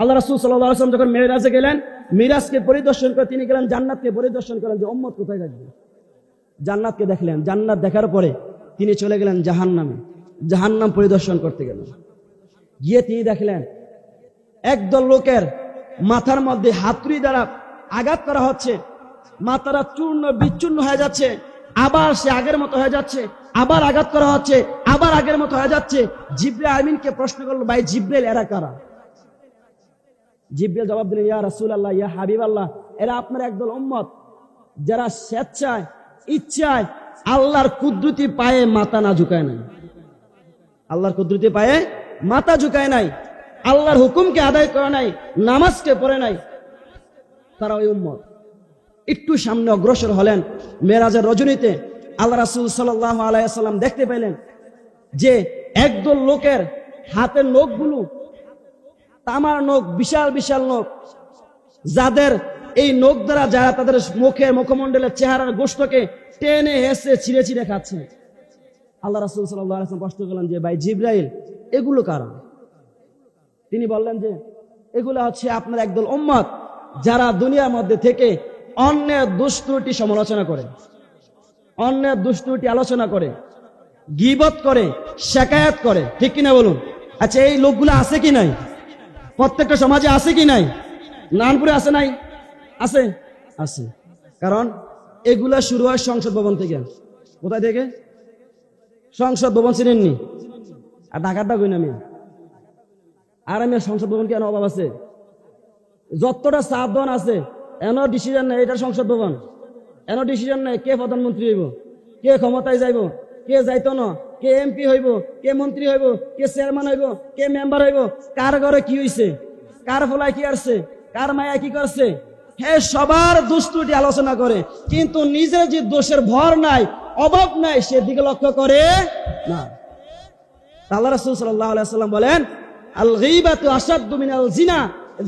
আল্লাহ রাসূল সাল্লাল্লাহু আলাইহি ওয়াসাল্লাম যখন মেরাজে গেলেন, মিরাজকে পরিদর্শন করে তিনি গেলেন জান্নাতকে পরিদর্শন করেন যে উম্মত কোথায় থাকবে। জান্নাতকে দেখলেন, জান্নাত দেখার পরে তিনি চলে গেলেন জাহান্নামে, জাহান্নাম পরিদর্শন করতে গেলেন। গিয়ে তিনি দেখলেন একদল লোকের মাথার মধ্যে হাতুড়ি দ্বারা আঘাত করা হচ্ছে, মাথাটা চূর্ণ বিচূর্ণ হয়ে যাচ্ছে, আবার সে আগের মতো হয়ে যাচ্ছে, আবার আঘাত করা হচ্ছে, আবার আগের মতো হয়ে যাচ্ছে। জিবরাইল আমিনকে প্রশ্ন করলো, ভাই জিবরাইল এরা কারা? জিবরাইল জবাব দিলেন, ইয়া রাসূলুল্লাহ, ইয়া হাবিবাল্লাহ, এরা আপনার একদল উম্মত যারা স্বেচ্ছায় ইচ্ছায় আল্লাহর কুদরতি পায়ে মাথা না ঝুঁকায় নাই, আল্লাহর কুদরতি পায়ে মাথা ঝুঁকায় নাই, আল্লাহর হুকুমকে আদায় করে নাই, নামাজকে পড়ে নাই, তারা ওই উম্মত। একটু সামনে অগ্রসর হলেন, মেরাজের রজনীতে আল্লাহ রাসূল সাল্লাল্লাহু আলাইহি ওয়াসাল্লাম দেখতে পেলেন যে একদল লোকের হাতের নখগুলো তামার নখ, বিশাল বিশাল নখ, যাদের এই নখ দ্বারা যারা তাদের মুখের মুখমণ্ডলের চেহারার গোশতকে টেনে হেসে ছিঁড়ে ছিঁড়ে খাচ্ছে। আল্লাহ রাসূল সাল্লাল্লাহু আলাইহি ওয়াসাল্লাম প্রশ্ন করলেন যে ভাই জিবরাইল এগুলো কারা? তিনি বললেন যে এগুলো হচ্ছে আপনার একদল উম্মত যারা দুনিয়ার মধ্যে থেকে অন্যের দুষ্ত্রুটি সমালোচনা করে, অন্যের দুষ্ত্রুটি আলোচনা করে, গীবত করে, শিকায়াত করে। ঠিক কিনা বলুন? আচ্ছা, এই লোকগুলো আছে কি নাই? প্রত্যেকটা সমাজে আছে কি নাই? নারায়ণপুরে আছে নাই? আছে, আছে। কারণ এগুলা শুরু হয় সংসদ ভবন থেকে। কোথায় থেকে? সংসদ ভবন চিনেননি? আর ঢাকাটা কই নামি আর আমি সংসদ ভবন কেন অভাব আছে? যতটা চাপ দন আছে এন ডিসিশন নেই, এটা সংসদ ভবন। এন ডিসিশন নেই কে প্রধানমন্ত্রী হইব, কে ক্ষমতায় যাইব, কে যাইতো না, কে এমপি হইব, কে মন্ত্রী হইব, কে চেয়ারম্যান হইব, কে মেম্বার হইব, কার ঘরে কি হইছে, কার ফলায় কি আসছে, কার মায়া কি করছে, হ্যাঁ সবার দুষ্টুটি আলোচনা করে, কিন্তু নিজের যে দোষের ভর নাই, অভাব নাই, সেদিকে লক্ষ্য করে না। আল্লাহ রাসূল সাল্লাল্লাহু আলাইহি ওয়াসাল্লাম বলেন, আল গীবাতু আশাদ্দু মিনাল জিনা,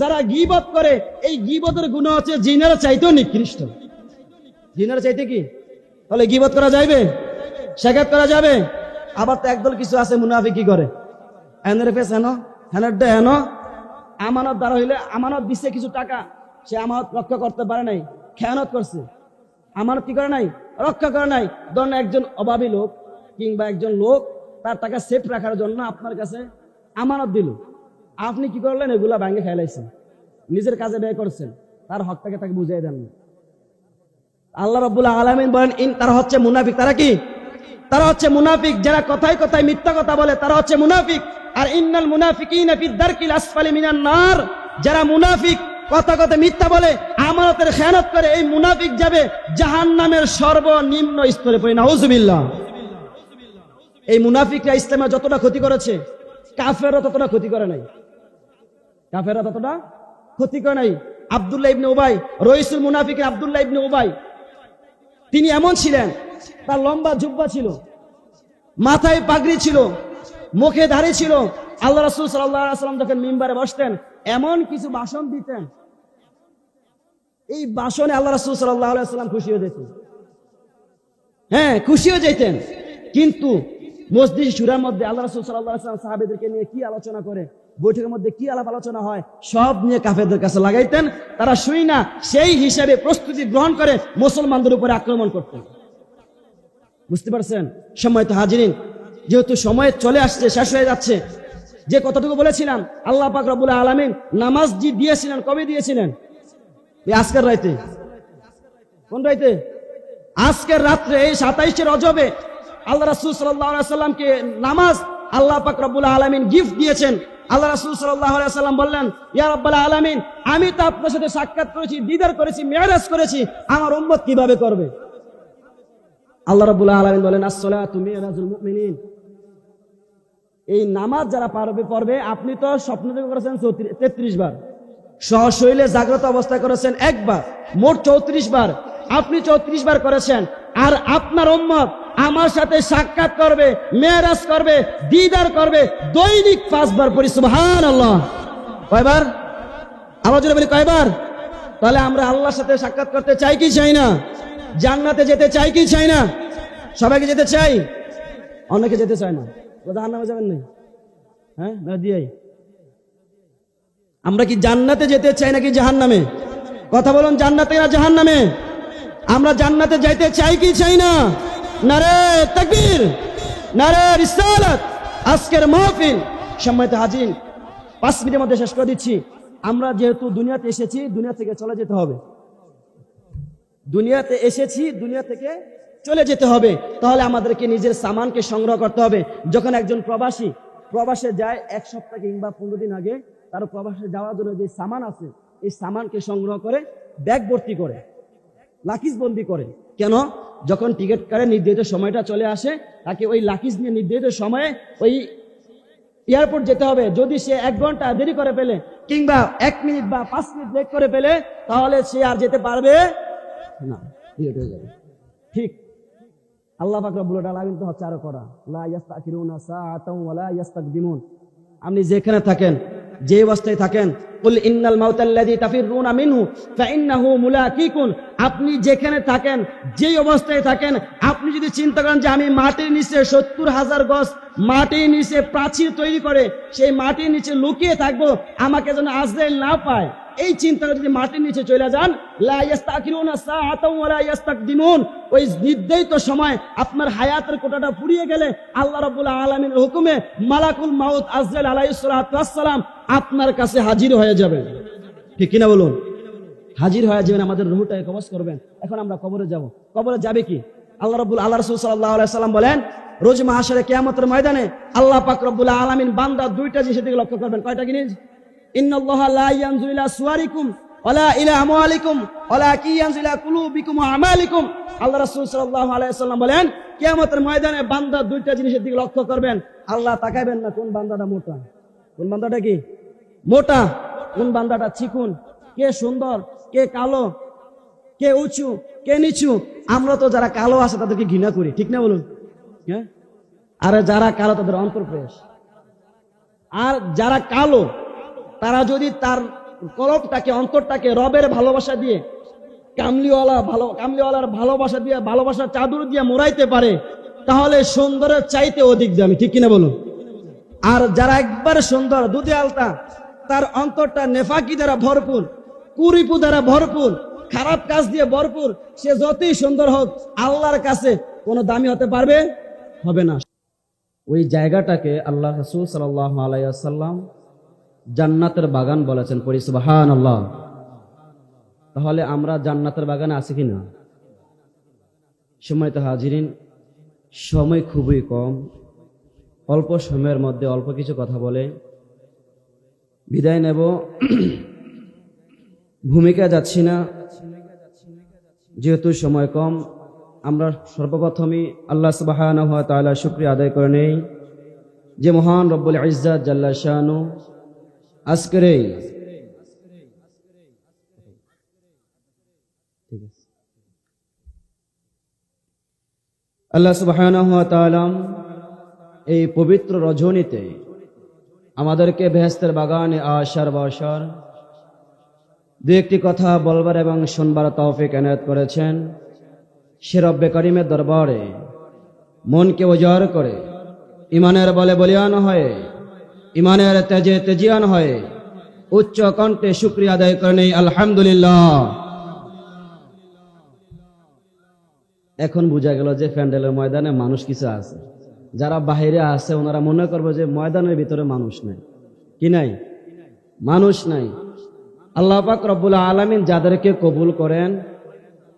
যারা গীবত করে এই গীবতের গুনাহ হচ্ছে জিনার চাইতেও নিকৃষ্ট। জিনার চাইতে কি? তাহলে গীবত করা যাবে, শিকায়ত করা যাবে? আবার তো একদল কিছু আছে মুনাফিকি করে, এনের ফেস হেন হেনের ডে হেন, আমানত দ্বারা হইলে আমানত দিচ্ছে কিছু টাকা, সে আমানত রক্ষা করতে পারে নাই, খেয়ানত করছে। আমানত কি করে নাই? রক্ষা করে নাই। ধরুন একজন অভাবী লোক কিংবা একজন লোক তার টাকা সেফ রাখার জন্য আপনার কাছে আমানত দিল, আপনি কি করলেন? এগুলা ভাঙে খেলাইছেন, নিজের কাজে ব্যয় করছেন, তার হকটাকে তাকে বুঝিয়ে দেন। আল্লাহ রাব্বুল আলামিন বলেন, তারা হচ্ছে মুনাফিক। তারা কি? তারা হচ্ছে মুনাফিক, যারা কথায় কথায় মিথ্যা কথা বলে, তারা হচ্ছে মুনাফিক। আর ইন্নাল মুনাফিকিনা ফি দারকিল আসফালি মিনান নার, যারা মুনাফিক কথা কথা মিথ্যা বলে, আমানতের খেয়ানত করে, এই মুনাফিক যাবে জাহান্নামের সর্বনিম্ন স্তরে পড়ে। নাউজুবিল্লাহ। এই মুনাফিকরা ইসলামে যতটা ক্ষতি করেছে, কাফেররা ততটা ক্ষতি করে নাই, কাফেররা ততটা ক্ষতি করে নাই। আব্দুল্লাহ ইবনে উবাই, রইসুল মুনাফিকের আব্দুল্লাহ ইবনে উবাই, তিনি এমন ছিলেন, তার লম্বা জুব্বা ছিল, মাথায় পাগড়ি ছিল, মুখে দাড়ি ছিল। আল্লাহ রাসূল সাল্লাল্লাহু আলাইহি ওয়াসাল্লাম যখন মিম্বারে বসতেন, এমন কিছু ভাষণ দিতেন, এই ভাষণে আল্লাহ রাসূল সাল্লাল্লাহু আলাইহি ওয়াসাল্লাম খুশি হয়ে যেতেন। হ্যাঁ, খুশি হয়ে যেতেন। কিন্তু মজলিস শুরার মধ্যে আল্লাহ রাসূল সাল্লাল্লাহু আলাইহি ওয়াসাল্লাম সাহাবীদেরকে নিয়ে কি আলোচনা করে, বৈঠকের মধ্যে কি আলাপ আলোচনা হয়, সব নিয়ে কাফেরদের কাছে লাগাইতেন। তারা শুই না, সেই হিসাবে প্রস্তুতি গ্রহণ করে মুসলমানদের উপরে আক্রমণ করতেন। বুঝতে পারছেন? সম্মানিত হাজিরিন, যেহেতু সময় চলে আসছে, শেষ হয়ে যাচ্ছে, যে কথাটুকু বলেছিলাম, আল্লাহ পাক রব্বুল আলামিন নামাজ জি দিয়েছিলেন, কবে দিয়েছিলেন? আজকের রাতে। কোন রাতে? আজকের রাত্রে, এই 27শে রজবে আল্লাহ রাসূল সাল্লাল্লাহু আলাইহি ওয়াসাল্লামকে নামাজ আল্লাহ পাক রব্বুল আলামিন গিফট দিয়েছেন। আল্লাহ রাসূল সাল্লাল্লাহু আলাইহি ওয়াসাল্লাম বললেন, ইয়া রাব্বাল আলামিন, আমি তো আপনার সাথে সাক্ষাৎ করেছি, দিদার করেছি, মেরাজ করেছি, আমার উম্মত কিভাবে করবে? আল্লাহ রাব্বুল আলামিন বলেন, আস-সালাতু মিরাজুল মুমিনিন, এই নামাজ যারা পড়বে, আপনি তো স্বপ্ন দেখে করেছেন 33 বার, সশরীরে জাগ্রত অবস্থায় করেছেন একবার, মোট 34 বার। আপনি 34 বার করেছেন। আর আপনার উম্মত আমার সাথে সাক্ষাৎ করবে, মেরাজ করবে, দিদার করবে দৈনিক 5 বার পড়ি। সুবহানাল্লাহ। কয়বার? আওয়াজ করে বলি, কয়বার? তাহলে আমরা আল্লাহর সাথে সাক্ষাৎ করতে চাই কি চাই না? জান্নাতে যেতে চাই কি চাই না? সবাইকে যেতে চাই, অনেকে যেতে চায় না। জাহান্নামে যাবেন না? হ্যাঁ, না দিয়াই। আমরা কি জান্নাতে যেতে চাই নাকি জাহান্নামে? কথা বলুন, জান্নাতে না জাহান্নামে? আমরা জান্নাতে যাইতে চাই কি চাই না? নারে তাকবীর, নারে রিসালাত। আজকের মাহফিল সম্মানিত হাজির 5 মিনিটের মধ্যে শেষ করে দিচ্ছি। আমরা যেহেতু দুনিয়াতে এসেছি, দুনিয়া থেকে চলে যেতে হবে। দুনিয়াতে এসেছি, দুনিয়া থেকে চলে যেতে হবে। তাহলে আমাদেরকে নিজের সামানকে সংগ্রহ করতে হবে। যখন একজন প্রবাসে যায় 1 সপ্তাহ কিংবা 15 দিন আগে, তার প্রবাসে যাওয়ার জন্য যে সামান আছে, এই সামানকে সংগ্রহ করে ব্যাগ ভর্তি করে, লাকিজ বন্দি করে। কেন? যখন টিকিট কাটে নির্ধারিত সময়টা চলে আসে, তাকে ওই লাকিজ নিয়ে নির্ধারিত সময়ে ওই এয়ারপোর্ট যেতে হবে। যদি সে 1 ঘন্টা দেরি করে ফেলে কিংবা 1 মিনিট বা 5 মিনিট লেট করে ফেলে, তাহলে সে আর যেতে পারবে না, লেট হয়ে যাবে। ঠিক আল্লাহ পাক রব্বুল আলামিন তো হচ্ছে আরো করা, লা ইস্তাখিরুনা সাআতাও ওয়া লা ইস্তাকদিমুন। আপনি যেখানে থাকেন, যে অবস্থায় থাকেন, কুল ইন্নাল মাউতাল্লাযী তাফিরুনা মিনহু ফাইন্নাহু মুলাকিকুন। আপনি যেখানে থাকেন, যে অবস্থায় থাকেন, আপনি যদি চিন্তা করেন যে আমি মাটির নিচে 70,000 গজ মাটির নিচে প্রাচীর তৈরি করে সেই মাটির নিচে লুকিয়ে থাকবো, আমাকে যেন আজরাইল না পায়, এই চিন্তা যদি মাটির নিচে চলে যান, লা ইস্তাখিরুনা সাআতাও ওয়া লা ইস্তাকদিমুন, ওই নির্ধারিত সময় আপনার হায়াতের কোটাটা ফুরিয়ে গেলে আল্লাহ রাব্বুল আলামিনের হুকুমে মালাকুল মাউত আজরাইল আলাইহিস সালাতু ওয়াস সালাম আপনার কাছে হাজির হয়ে যাবেন। ঠিক কিনা বলুন? হাজির হয়ে যাবেন, আমাদের রূহটাকে কবজ করবেন। এখন আমরা কবরে যাব। কবরে যাবে কি? আল্লাহ রাসূল সাল্লাল্লাহু আলাইহি সাল্লাম বলেন, রোজ মাহশারে কিয়ামতের ময়দানে আল্লাহ পাক রব্বুল আলামিন বান্দা 2টা জিনিসের দিকে লক্ষ্য করবেন। কয়টা জিনিস? ইন্নাল্লাহা লা ইয়ানজুরু ইলা সুওয়ারিকুম ওয়ালা ইলা আমওয়ালিকুম ওয়ালাকিন ইয়ানজুরু ইলা কুলুবিকুম ওয়া আমালিকুম। আল্লাহ রাসূল সাল্লাল্লাহু আলাইহি সাল্লাম বলেন, কিয়ামতের ময়দানে বান্দা 2টা জিনিসের দিকে লক্ষ্য করবেন। আল্লাহ তাকাবেন না কোন বান্দাটা মোটা, কোন বান্দাটা কি মোটা, কোন বান্দাটা চিকন, কে সুন্দর, কে কালো, কে উঁচু, কে নিচু। আমরা তো যারা কালো আছে তাদেরকে ঘৃণা করি, ঠিক না বলুন? হ্যাঁ, আর যারা কালো তাদের অন্তর ফ্রেশ। আর যারা কালো তারা যদি তার কলবটাকে, অন্তরটাকে রবের ভালোবাসা দিয়ে, কামলিওয়ালার ভালোবাসা দিয়ে, ভালোবাসার চাদর দিয়ে মোড়াইতে পারে, তাহলে সুন্দরের চাইতে অধিক দামি, ঠিক কিনা বলুন? আর যারা একবার সুন্দর, দুধে আলতা, তার অন্তরটা নেফাকি দ্বারা ভরপুর, কুরিপু দ্বারা ভরপুর, খারাপ কাজ দিয়ে ভরপুর, সে যতই সুন্দর হোক আল্লাহর কাছে কোনো দামি হতে পারবে হবে না। ওই জায়গাটাকে আল্লাহ রাসূল সাল্লাল্লাহু আলাইহি ওয়াসাল্লাম জান্নাতের বাগান বলেছেন। পড়ি সুবহানাল্লাহ। তাহলে আমরা জান্নাতের বাগানে আছি কিনা? সম্মানিত হাজিরিন, সময় খুবই কম, অল্প সময়ের মধ্যে অল্প কিছু কথা বলে বিদায় নেব। ভূমিকা যাচ্ছি না, যেহেতু সময় কম। আমরা সর্বপ্রথমই আল্লাহ সুবহানাহু ওয়া তাআলা শুকরিয়া আদায় করে নেই, যে মহান রব্বুল ইজ্জাত জাল্লা শানু আজকের এই আল্লাহ সুবহানাহু ওয়া তাআলা এই পবিত্র রজনীতে আমাদেরকে বেহেশতের বাগানে আসার বসার, দু একটি কথা বলবার এবং শুনবার তৌফিক এনায়েত করেছেন। সে রব্বে করিমের দরবারে মনকে উজাড় করে, ইমানের বলে বলিয়ান হয়ে, ইমানের তেজে তেজিয়ান হয়ে উচ্চ কণ্ঠে শুকরিয়া আদায় করে নেই আলহামদুলিল্লাহ। এখন বোঝা গেল যে প্যান্ডেলের ময়দানে মানুষ কিছু আছে। যারা বাহিরে আছে ওনারা মনে করবে যে ময়দানের ভিতরে মানুষ নাই। কি নাই? মানুষ নাই। আল্লাহ পাক রব্বুল আলামিন যাদেরকে কবুল করেন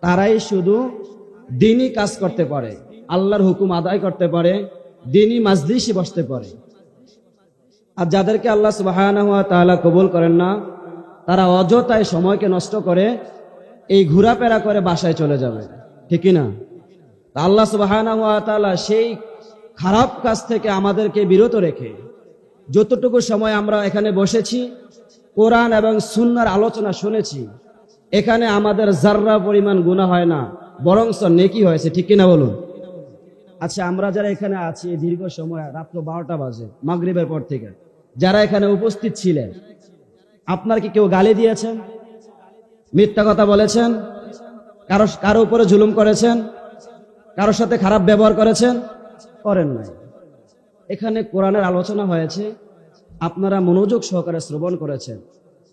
তারাই শুধু দ্বীনি কাজ করতে পারে, আল্লাহর হুকুম আদায় করতে পারে, দ্বীনি মাজলিসে বসতে পারে। আর যাদেরকে আল্লাহ সুবহানাহু ওয়া তাআলা কবুল করেন না, তারা অযথায় সময়কে নষ্ট করে এই ঘোরাফেরা করে বাসায় চলে যাবে, ঠিক না? আল্লাহ সুবহানাহু ওয়া তাআলা সেই খারাপ কাজ থেকে আমাদেরকে বিরত রেখে যতটুকু সময় আমরা এখানে বসেছি, কোরআন এবং সুন্নাহর আলোচনা শুনেছি, এখানে আমাদের যাররা পরিমাণ গুনাহ হয় না, বরংস নেকি হয়েছে, ঠিক কিনা বলুন? আচ্ছা, আমরা যারা এখানে আছি দীর্ঘ সময়, রাত্র 12টা বাজে মাগরিবের পর থেকে যারা এখানে উপস্থিত ছিলেন, আপনার কি কেউ গালি দিয়েছেন, মিথ্যা কথা বলেছেন, কারো উপরে জুলুম করেছেন, কারোর সাথে খারাপ ব্যবহার করেছেন? করেন নাই। এখানে কোরআনের আলোচনা হয়েছে, আপনারা মনোযোগ সহকারে শ্রবণ করেছেন।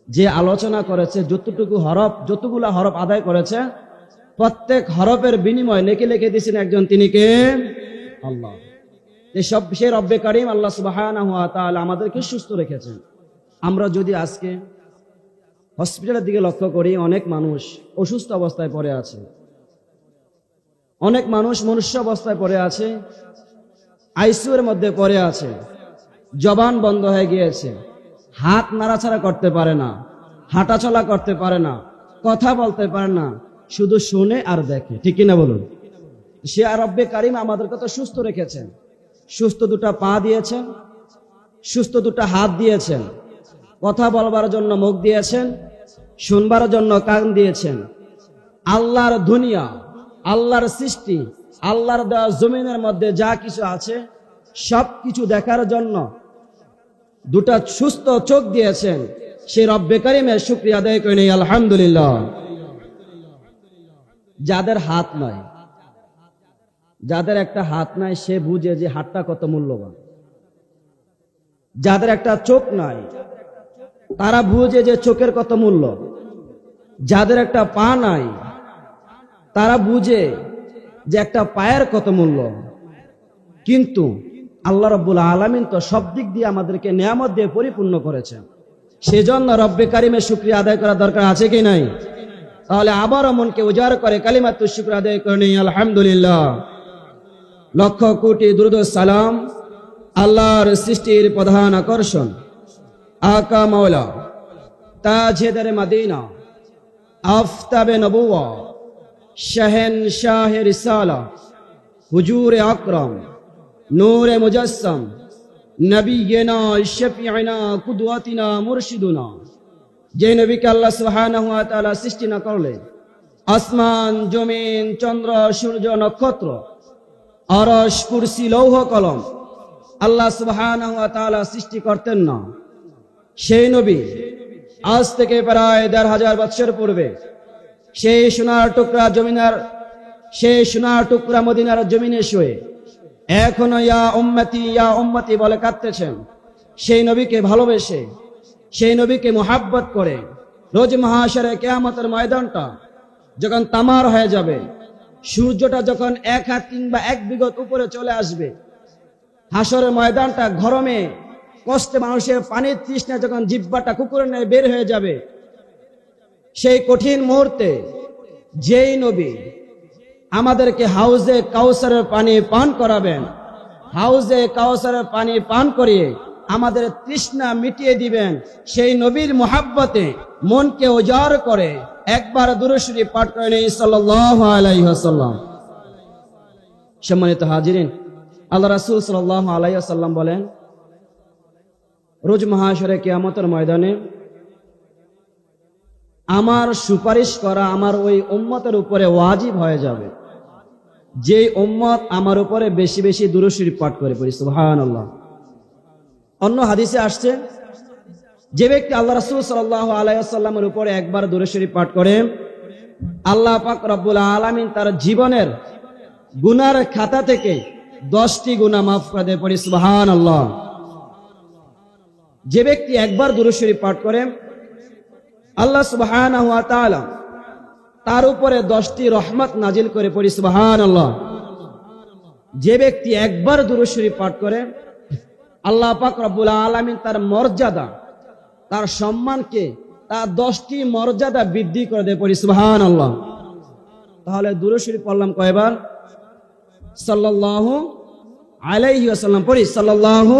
যে আলোচনা করেছে, যতগুলা হরফ আদায় করেছে, প্রত্যেক হরফের বিনিময় নেকি লিখে দিয়েছেন একজন, তিনি কে? আল্লাহ। সেই রব্বে কারীম আল্লাহ সুবহানাহু ওয়া তাআলা আমাদেরকে সুস্থ রেখেছেন। আমরা যদি আজকে হসপিটালের দিকে লক্ষ্য করি, অনেক মানুষ অসুস্থ অবস্থায় পড়ে আছে, অনেক মানুষ মনুষ্য অবস্থায় পড়ে আছে, আইসিইউর মধ্যে পড়ে আছে, জবান বন্ধ হয়ে গিয়েছে, হাত নাড়াচাড়া করতে পারে না, হাঁটাচলা করতে পারে না, কথা বলতে পারে না, শুধু শুনে আর দেখে। ঠিক কিনা বলুন? সে রব্বে কারীম আমাদেরকে তো সুস্থ রেখেছেন। সুস্থ দুটা পা দিয়েছেন, সুস্থ দুটা হাত দিয়েছেন, কথা বলবার জন্য মুখ দিয়েছেন, শুনবার জন্য কান দিয়েছেন। আল্লাহর দুনিয়া, আল্লাহর সৃষ্টি, আল্লাহর দেওয়া জমিনের মধ্যে যা কিছু আছে সব কিছু দেখার জন্য দুটা সুস্থ চোখ দিয়েছেন। সেই রব্বে কারীমের শুকরিয়া আদায় করে নেই আলহামদুলিল্লাহ। যাদের হাত নাই, যাদের একটা হাত নাই, সে বুঝে যে হাতটা কত মূল্যবান। যাদের একটা চোখ নাই, তারা বুঝে যে চোখের কত মূল্য। যাদের একটা পা নাই, তারা বুঝে যে একটা পায়ের কত মূল্য। কিন্তু আল্লাহ রাব্বুল আলামিন তো সব দিক দিয়ে আমাদেরকে নিয়ামত দিয়ে পরিপূর্ণ করেছেন। সেজন্য রব্বে কারীমের শুকরিয়া আদায় করা দরকার আছে কি নাই? তাহলে আবারও মনকে উজাড় করে কালিমাতুশ শুকর আদায় করে নিই আলহামদুলিল্লাহ। লক্ষ কোটি দুরূদ ও সালাম আল্লাহর সৃষ্টির প্রধান আকর্ষণ আকা মাওলা তাজেদারে মদিনা আফতাবে নবুয়া শাহেনশাহে রিসালা হুজুরে আকরাম নূরে মুজাসসাম নবিয়িনা শফিঈনা কুদওয়াতিনা মুরশিদুনা, যে নবীকে আল্লাহ সুবহানাহু ওয়া তাআলা সৃষ্টি না করলে আসমান, জমিন, চন্দ্র, সূর্য, নক্ষত্র, আরশ, কুরসি, লৌহ কলম আল্লাহ সুবহানাহু ওয়া তাআলা সৃষ্টি করতেন না। সেই নবী আজ থেকে প্রায় ১৫০০ বছর পূর্বে সেই সোনার টুকরা মদিনার জমিনে শুয়ে এখনো ইয়া উম্মতি বলে কাঁদতেছেন। সেই নবীকে ভালোবেসে, সেই নবীকে মুহাব্বত করে রোজ মাহশরে কিয়ামতের ময়দানটা যখন তামার হয়ে যাবে, সূর্যটা যখন ১ হাত কিংবা ১ বিঘত উপরে চলে আসবে, হাসরের ময়দানটা গরমে কষ্টে মানুষের পানির তৃষ্ণা যখন জিহ্বাটা কুকুরের ন্যায় বের হয়ে যাবে, সেই কঠিন মুহূর্তে যেই নবী আমাদেরকে হাউজে কাউসারের পানি পান করাবেন, হাউজে কাউসারের পানি পান করিয়ে আমাদের তৃষ্ণা মিটিয়ে দিবেন, সেই নবীর মুহাব্বতে মনকে উজাড় করে একবার দুরূদ শরীফ পাঠ করে নেই সাল্লাল্লাহু আলাইহি ওয়াসাল্লাম। সম্মানিত হাজিরিন, আল্লাহ রাসূল সাল্লাল্লাহু আলাইহি ওয়াসাল্লাম বলেন, রোজ মাহশরে কিয়ামতের ময়দানে আমার সুপারিশ করা আমার ওই উম্মতের উপরে ওয়াজিব হয়ে যাবে, যে উম্মত আমার উপরে বেশি বেশি দুরূদ শরীফ পাঠ করে। পড়ি সুবহানাল্লাহ। অন্য হাদিসে আসছে, যে ব্যক্তি আল্লাহ রাসূল সাল্লাল্লাহু আলাইহি ওয়াসাল্লামের উপরে একবার দুরূদ শরীফ পাঠ করে, আল্লাহ পাক রব্বুল আলামিন তার জীবনের গুনার খাতা থেকে 10টি গুনাহ মাফ করে দেয়। পড়ি সুবহানাল্লাহ। যে ব্যক্তি একবার দুরূদ শরীফ পাঠ করে, আল্লাহ সুবহানাহু ওয়া তাআলা তার উপরে 10টি রহমত নাজিল করে। পড়ি সুবহানাল্লাহ। যে ব্যক্তি একবার দুরূদ শরীফ পাঠ করে, আল্লাহ পাক রব্বুল আলামিন তার মর্যাদা, তার সম্মানকে, তার 10টি মর্যাদা বৃদ্ধি করে দেয়। পড়ি সুবহানাল্লাহ। তাহলে দুরূদ শরীফ পড়লাম কয়বার? সাল্লাল্লাহু আলাইহি ওয়াসাল্লাম। পড়ি সাল্লাল্লাহু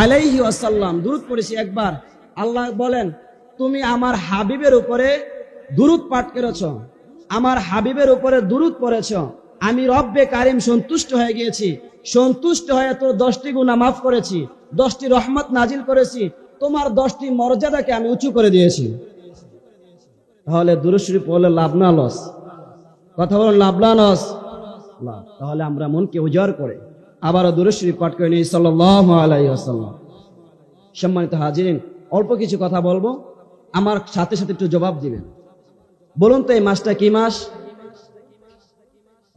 আলাইহি ওয়াসাল্লাম। দুরূদ পড়েছি একবার। আল্লাহ বলেন, তুমি আমার হাবিবের উপরে দুরূদ পাঠ করেছ, আমার হাবিবের উপরে দুরূদ পড়েছ, আমি রব্বে কারীম সন্তুষ্ট হয়ে গিয়েছি, সন্তুষ্ট হয়ে তোর 10টি গুনাহ মাফ করেছি, 10টি রহমত নাজিল করেছি, তোমার 10টি মর্যাদাকে আমি উঁচু করে দিয়েছি। তাহলে দুরূদ শরীফ পড়লে লাভ না লস? কথা বলুন, লাভ না লস? লাভ। তাহলে আমরা মনকে উজাড় করে আবারও দুরূদ শরীফ পাঠ করে নিই সাল্লাল্লাহু আলাইহি ওয়াসাল্লাম। সম্মানিত হাজিরিন, অল্প কিছু কথা বলবো, আমার সাথে সাথে একটু জবাব দিবেন। বলুন তো, এই মাসটা কি মাস?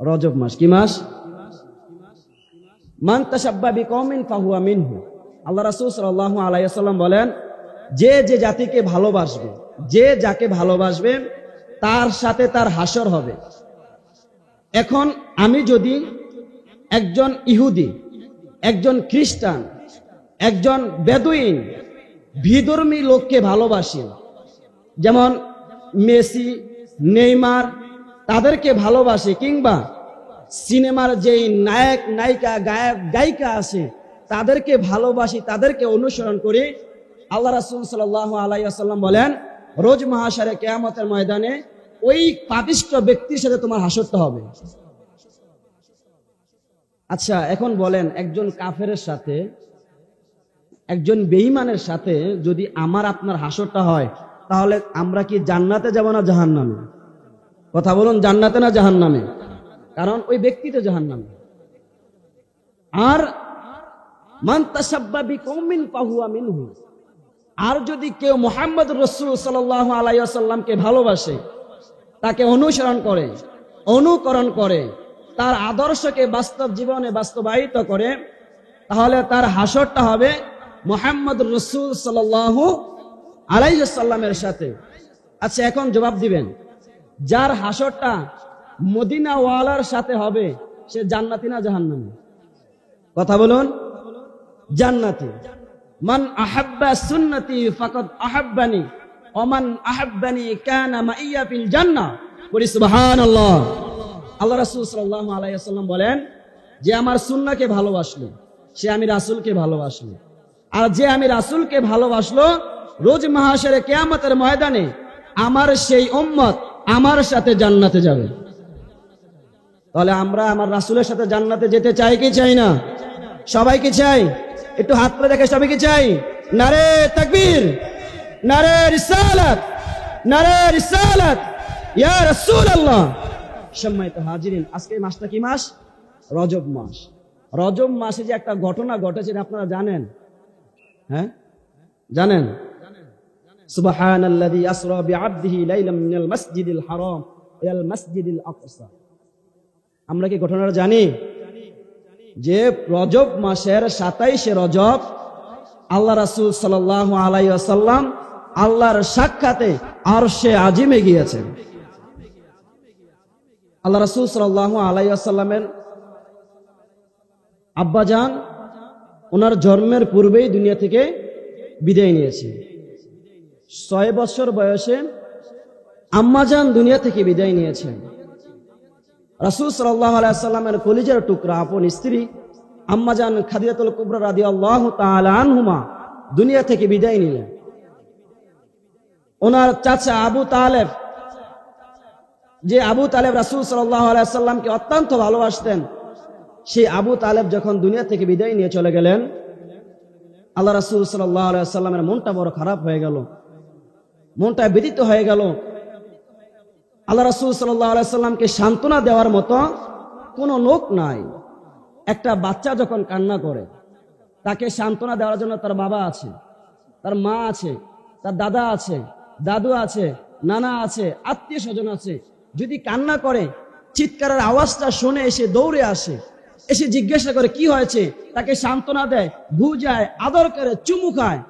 রজব মাস। কি মাস? মান তাশাব্বা বিকওমিন ফাহুয়া মিনহু। আল্লাহ রাসূল সাল্লাল্লাহু আলাইহি ওয়াসাল্লাম বলেন, যে যে জাতিকে ভালোবাসবে, যে যাকে ভালোবাসবে তার সাথে তার হাসর হবে। এখন আমি যদি একজন ইহুদি, একজন খ্রিস্টান, একজন বেদুইন, বিধর্মী লোককে ভালোবাসি, যেমন মেসি, নেইমার, তাদেরকে ভালোবাসি, কিংবা সিনেমার যেই নায়ক নায়িকা গায়ক গায়িকা আছে তাদেরকে ভালোবাসি, তাদেরকে অনুসরণ করি, আল্লাহ রাসূল সাল্লাল্লাহু আলাইহি ওয়াসাল্লাম বলেন রোজ মাহশারে কিয়ামতের ময়দানে ওই পাপিষ্ঠ ব্যক্তির সাথে তোমার হাসরটা হবে। আচ্ছা, এখন বলেন, একজন কাফেরের সাথে, একজন বেঈমানের সাথে যদি আমার আপনার হাসরটা হয়, তাহলে আমরা কি জান্নাতে যাব না জাহান্নামে? কথা বলুন, জান্নাতে না জাহান্নামে? কারণ ওই ব্যক্তি তো জাহান্নামে। আর মান তাসাব্বা বিকওমিন ফাহুয়া মিনহু, আর যদি কেউ মুহাম্মদ রাসূল সাল্লাল্লাহু আলাইহি ওয়াসাল্লামকে ভালোবাসে, তাকে অনুসরণ করে, অনুকরণ করে, তার আদর্শকে বাস্তব জীবনে বাস্তবায়িত করে, তাহলে তার হাসরটা হবে মুহাম্মদ রাসূল সাল্লাল্লাহু আলাইহি ওয়াসাল্লামের সাথে। আচ্ছা, এখন জবাব দিবেন, যার হাসরটা মদিনা ওয়ালার সাথে হবে সে জান্নাতি না জাহান্নামী? কথা বলুন, জান্নাতি। মান আহাব্বা সুন্নতি ফাকাদ আহাব্বানি ওয়া মান আহাব্বানি কানা মাইয়া ফিল জান্নাহ। বলি সুবহানাল্লাহ। আল্লাহ রাসূল সাল্লাল্লাহু আলাইহি ওয়াসাল্লাম বলেন, যে আমার সুন্নাহকে ভালোবাসলো সে আমি রাসূলকে ভালোবাসলো, আর যে আমি রাসূলকে ভালোবাসলো রোজ মাহশারে কিয়ামতের ময়দানে আমার সেই উম্মত আমার সাথে জান্নাতে যাবে। তাহলে আমরা আমার রাসূলের সাথে জান্নাতে যেতে চাই কি চাই না? সবাই কি চাই? একটু হাত তুলে দেখে সবাই কি চাই? নারে তাকবীর, নারে রিসালাত, নারে রিসালাত ইয়া রাসূলুল্লাহ। সম্মানিত হাজিরিন, আজকে মাসটা কি মাস? রজব মাস। রজব মাসে যে একটা ঘটনা ঘটেছে আপনারা জানেন? হ্যাঁ, জানেন? সুবহানাল্লাযী আসরা বিআবদিহি লাইলাম মিনাল মাসজিদিল হারাম ইলাল মাসজিদিল আকসা। আমরা কি ঘটনাটা জানি? যে রজব মাসের 27শে রজব আল্লাহ রাসূল সাল্লাল্লাহু আলাইহি ওয়াসাল্লাম আল্লাহর সাক্ষাতে আরশে আজিমে গিয়েছেন। আল্লাহ রাসূল সাল্লাল্লাহু আলাইহি ওয়াসাল্লামের আব্বাজান ওনার জন্মের পূর্বেই দুনিয়া থেকে বিদায় নিয়েছে। 6 বছর বয়সে আম্মাজান দুনিয়া থেকে বিদায় নিয়েছেন। রাসূল সাল্লাল্লাহু আলাইহি ওয়াসাল্লামের কলিজার টুকরা আপন স্ত্রী আম্মাজান খাদিজাতুল কুবরা রাদিয়াল্লাহু তাআলা আনহুমা দুনিয়া থেকে বিদায় নিলেন। ওনার চাচা আবু তালেব, যে আবু তালেব রাসূল সাল্লাল্লাহু আলাইহি ওয়াসাল্লামকে অত্যন্ত ভালোবাসতেন, সেই আবু তালেব যখন দুনিয়া থেকে বিদায় নিয়ে চলে গেলেন, আল্লাহ রাসূল সাল্লাল্লাহু আলাইহি ওয়াসাল্লামের মনটা বড় খারাপ হয়ে গেল, মনটা ব্যথিত হয়ে গেল। আল্লাহ রাসূল সাল্লাল্লাহু আলাইহি ওয়াসাল্লামকে সান্ত্বনা দেওয়ার মতো কোনো লোক নাই। একটা বাচ্চা যখন কান্না করে তাকে সান্ত্বনা দেওয়ার জন্য তার বাবা আছে, তার মা আছে, তার দাদা আছে, দাদু আছে, নানা আছে, আত্মীয় স্বজন আছে। যদি কান্না করে চিৎকারের আওয়াজটা শুনে এসে দৌড়ে আসে, এসে জিজ্ঞাসা করে কি হয়েছে, তাকে সান্ত্বনা দেয়, বুঝায়, আদর করে, চুমু খায়,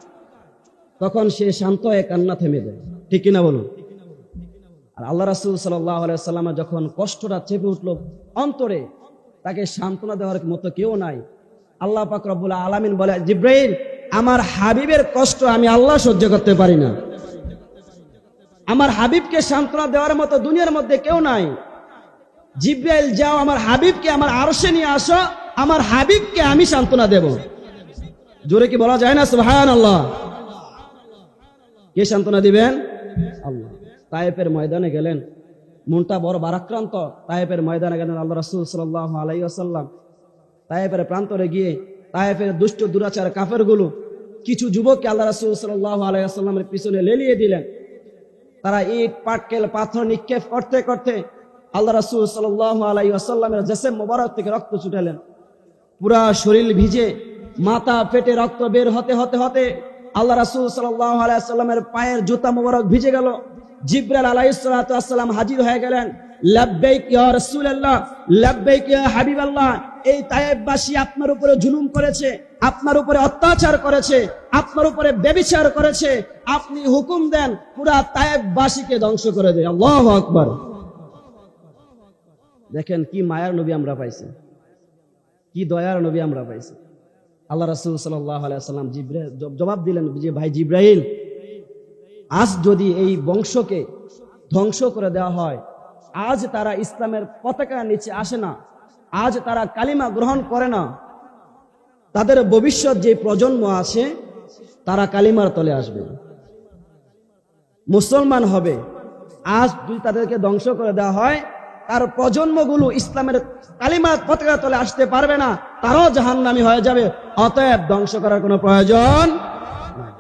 তখন সে শান্ত হয়ে কান্না থেমে দেয়। ঠিক কিনা বলুন? আর আল্লাহ রাসূল সাল্লাল্লাহু আলাইহি ওয়াসাল্লামের যখন কষ্টটা চেপে উঠলো অন্তরে, তাকে সান্ত্বনা দেওয়ার মতো কেউ নাই। আল্লাহ পাক রব্বুল আলামিন বলে, জিবরাইল, আমার হাবিবের কষ্ট আমি আল্লাহ সহ্য করতে পারি না। আমার হাবিবকে সান্ত্বনা দেওয়ার মতো দুনিয়ার মধ্যে কেউ নাই। জিবরাইল, যাও আমার হাবিবকে আমার আরশে নিয়ে আসো, আমার হাবিবকে আমি সান্ত্বনা দেব। জোরে কি বলা যায় না সুবহানাল্লাহ? কে সান্ত্বনা দিবেন? আল্লাহ। তায়েফের ময়দানে গেলেন, মনটা বড় ভারাক্রান্ত। তায়েফের ময়দানে গেলেন আল্লাহ রাসূল সাল্লাল্লাহু আলাইহি ওয়াসাল্লাম। তায়েফের প্রান্তরে গিয়ে তায়েফের দুষ্ট দুরাচার কাফেরগুলো কিছু যুবককে আল্লাহ রাসূল সাল্লাল্লাহু আলাইহি ওয়াসাল্লামের পিছনে লেলিয়ে দিলেন। তারা ইট পাটকেল পাথর নিক্ষেপ করতে করতে আল্লাহ রাসূল সাল্লাল্লাহু আলাইহি ওয়াসাল্লামের জিসম মোবারক থেকে রক্ত ছুটালেন। পুরা শরীর ভিজে, মাথা ফেটে রক্ত বের হতে হতে হতে আল্লাহ রাসূল সাল্লাল্লাহু আলাইহি ওয়াসাল্লামের পায়ের জুতা মোবারক ভিজে গেল। জিবরাইল আলাইহিস সালাতু ওয়াস সালাম হাজির হয়ে গেলেন। লাব্বাইক ইয়া রাসূলুল্লাহ, লাব্বাইক ইয়া হাবিবাল্লাহ। এই তায়েববাসী আপনার উপরে জুলুম করেছে, আপনার উপরে অত্যাচার করেছে, আপনার উপরে ব্যভিচার করেছে, আপনি হুকুম দেন পুরা তায়েববাসীকে ধ্বংস করে দেয়। আল্লাহু আকবার। দেখেন কি মায়ার নবী আমরা পাইছি, কি দয়ার নবী আমরা পাইছি। আল্লাহ রাসূল সাল্লাল্লাহু আলাইহি ওয়াসাল্লাম জবাব দিলেন যে ভাই জিবরাইল, আজ যদি এই বংশকে ধ্বংস করে দেওয়া হয়, আজ তারা ইসলামের পতাকার নিচে আসে না, আজ তারা কালিমা গ্রহণ করে না, তাদের ভবিষ্যৎ যে প্রজন্ম আছে তারা কালিমার তলে আসবে, মুসলমান হবে। আজ যদি তাদেরকে ধ্বংস করে দেওয়া হয়, তার প্রজন্মগুলো ইসলামের কালিমার পতাকার তলে আসতে পারবে না, তারাও জাহান্নামী হয়ে যাবে। অতএব ধ্বংস করার কোনো প্রয়োজন নাই।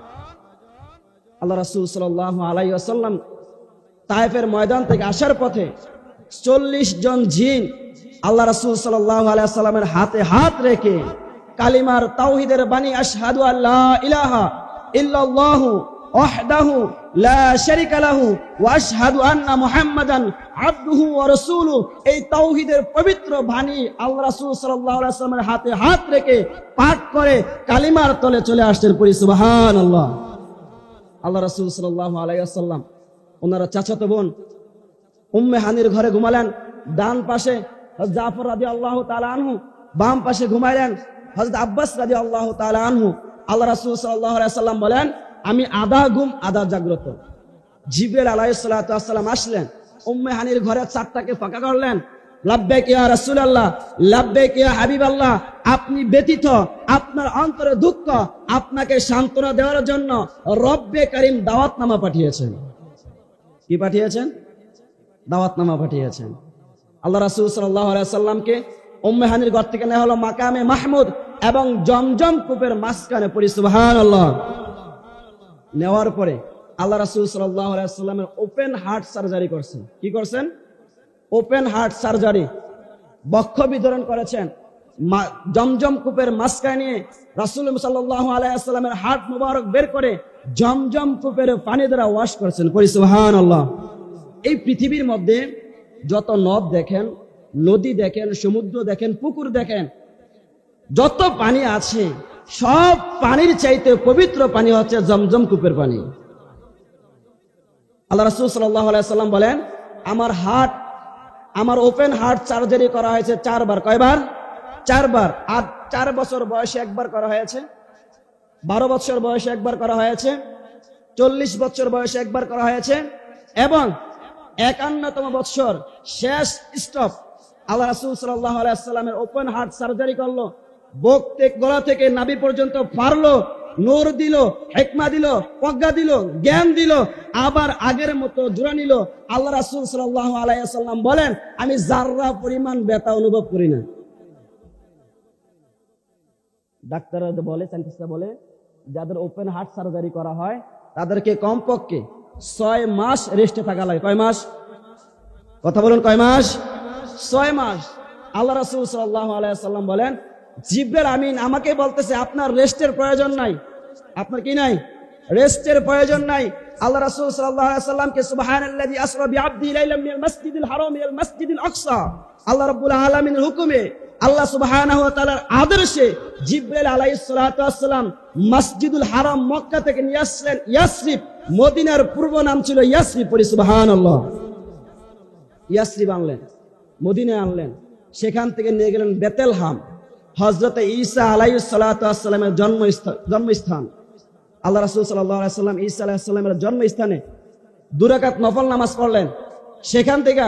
আল্লাহ রাসূল সাল্লাল্লাহু আলাইহি ওয়াসাল্লাম তায়েফের ময়দান থেকে আসার পথে 40 জন জিন আল্লাহ রাসূল সাল্লাল্লাহু আলাইহি ওয়াসাল্লামের হাতে হাত রেখে কালিমার তাওহীদের বাণী আশহাদু আল্লা ইলাহা ইল্লাল্লাহু ওয়াহদাহু লা শারীকা লাহু ওয়া আশহাদু আন্না মুহাম্মাদান আবদুহু ওয়া রাসূলুহু, এই তাওহীদের পবিত্র বাণী আল্লাহ রাসূল সাল্লাল্লাহু আলাইহি ওয়াসাল্লামের হাতে হাত রেখে পাঠ করে কালিমার তলে চলে আসতেন। পড়ি সুবহানাল্লাহ। আল্লাহ রাসূল সাল্লাল্লাহু আলাইহি ওয়াসাল্লাম ওনার চাচাতো বোন উম্মে হানির ঘরে ঘুমালেন। ডান পাশে হযরত জাফর রাদিয়াল্লাহু তাআলা আনহু, বাম পাশে ঘুমাইলেন হযরত আব্বাস রাদিয়াল্লাহু তাআলা আনহু। আল্লাহ রাসূল সাল্লাল্লাহু আলাইহি ওয়াসাল্লাম বলেন, আমি আধা ঘুম আধা জাগ্রত। জিবরাইল আলাইহিস সালাতু ওয়াস সালাম আসলেন, উম্মে হানির ঘরের ছাদটাকে ফাঁকা করলেন। লাব্বাইক ইয়া রাসূলুল্লাহ, লাব্বাইক ইয়া হাবিবাল্লাহ, আপনি ব্যতীত আপনার অন্তরে দুঃখ, আপনাকে সান্ত্বনা দেওয়ার জন্য রব্বে কারীম দাওয়াতনামা পাঠিয়েছেন। কি পাঠিয়েছেন? দাওয়াতনামা পাঠিয়েছেন। আল্লাহ রাসূল সাল্লাল্লাহু আলাইহি ওয়াসাল্লামকে উম্মে হানির ঘর থেকে নেওয়া হলো মাকামে মাহমুদ এবং জমজম কূপের মাঝখানে। পড়ি সুবহানাল্লাহ। নেওয়ার পরে আল্লাহ রাসূল সাল্লাল্লাহু আলাইহি ওয়াসাল্লামের ওপেন হার্ট সার্জারি করছেন। কি করছেন? ওপেন হার্ট সার্জারি, বক্ষ বিতরণ করেছেন। জমজম কূপের মাঝখানে নিয়ে রাসূল সাল্লাল্লাহু আলাইহি ওয়াসাল্লামের হার্ট মুবারক বের করে জমজম কূপের পানি দ্বারা ওয়াশ করেছেন। পড়ি সুবহানাল্লাহ। এই পৃথিবীর মধ্যে যত নদ দেখেন, নদী দেখেন, সমুদ্র দেখেন, পুকুর দেখেন, যত পানি আছে সব পানির চাইতে পবিত্র পানি হচ্ছে জমজম কূপের পানি। আল্লাহ রাসূল সাল্লাল্লাহু আলাইহি ওয়াসাল্লাম বলেন, আমার ওপেন হার্ট সার্জারি করা হয়েছে 4 বার। কয়বার? 4 বার। আর 4 বছর বয়সে একবার করা হয়েছে, 12 বছর বয়সে একবার করা হয়েছে, 40 বছর বয়সে একবার করা হয়েছে এবং 51তম বছর শেষ স্টপ আল্লাহ রাসূল সাল্লাল্লাহু আলাইহি ওয়াসাল্লামের ওপেন হার্ট সার্জারি করলো। বুক থেকে গলা থেকে নাভি পর্যন্ত ফাড়লো, নূর দিল, হিকমা দিল, প্রজ্ঞা দিল, জ্ঞান দিল, আবার আগের মতো জোড়া নিল। আল্লাহ রাসূল সাল্লাল্লাহু আলাইহি ওয়াসাল্লাম বলেন, আমি যাররা পরিমাণ ব্যথা অনুভব করি না। ডাক্তাররা বলে, সায়েন্টিস্টরা বলে, যাদের ওপেন হার্ট সার্জারি করা হয় তাদেরকে কমপক্ষে 6 মাস রেস্টে থাকা লাগে। কয় মাস? কথা বলুন, কয় মাস? 6 মাস। আল্লাহ রাসূল সাল্লাল্লাহু আলাইহি ওয়াসাল্লাম বলেন, জিবরাইল আমিন আমাকে বলতেছে আপনার রেস্টের প্রয়োজন নাই। আপনার কি নাই? রেস্টের প্রয়োজন নাই। আল্লাহ রাসূল সাল্লাল্লাহু আলাইহি ওয়াসাল্লামকে সুবহানাল্লাযী আসরা বিআবদিহি লাইলাম মিনাল মাসজিদিল হারাম ইলাল মাসজিদিল আকসা, আল্লাহ রাব্বুল আলামিনের হুকুমে, আল্লাহ সুবহানাহু ওয়া তাআলার আদর্শে জিবরাইল আলাইহিস সালাতু ওয়াস সালাম মসজিদুল হারাম মক্কা থেকে নিয়ে আসলেন ইয়াসরিব। মদিনার পূর্ব নাম ছিল ইয়াসরিব। পড়ি সুবহানাল্লাহ। ইয়াসরিব আনলেন, মদিনায় আনলেন, সেখান থেকে নিয়ে গেলেন বেতেলহাম, হযরতে ঈসা আলাইহিস সালাতু ওয়াস সালামের জন্মস্থান। আল্লাহ রাসূল সাল্লাল্লাহু আলাইহি ওয়াসাল্লাম ঈসা আলাইহিস সালামের জন্মস্থানে 2 রাকাত নফল নামাজ পড়লেন। সেখান থেকে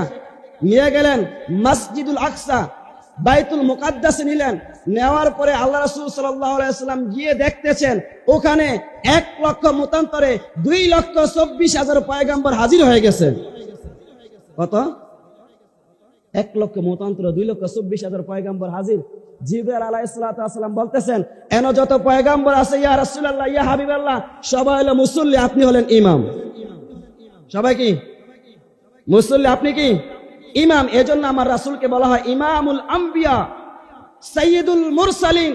নিয়ে গেলেন মসজিদুল আকসা, বাইতুল মুকাদ্দাসে নিলেন। নেওয়ার পরে আল্লাহ রাসূল সাল্লাল্লাহু আলাইহি ওয়াসাল্লাম গিয়ে দেখতেছেন ওখানে 1 লক্ষ মতান্তরে 2,24,000 পয়গম্বর হাজির হয়ে গেছে। কত? 1 লক্ষ মতান্তরে 2,24,000 পয়গম্বর হাজির। জিবরাইল আলাইহিস সালাতু ওয়াস সালাম বলতেছেন, এন যত পয়গম্বর আছে ইয়া রাসূলুল্লাহ, ইয়া হাবিবাল্লাহ, সবাই হলো মুসল্লি, আপনি হলেন ইমাম। সবাই কি মুসল্লি? আপনি কি ইমাম। এজন্য আমার রাসূলকে বলা হয় ইমামুল আম্বিয়া, সাইয়্যিদুল মুরসালিন।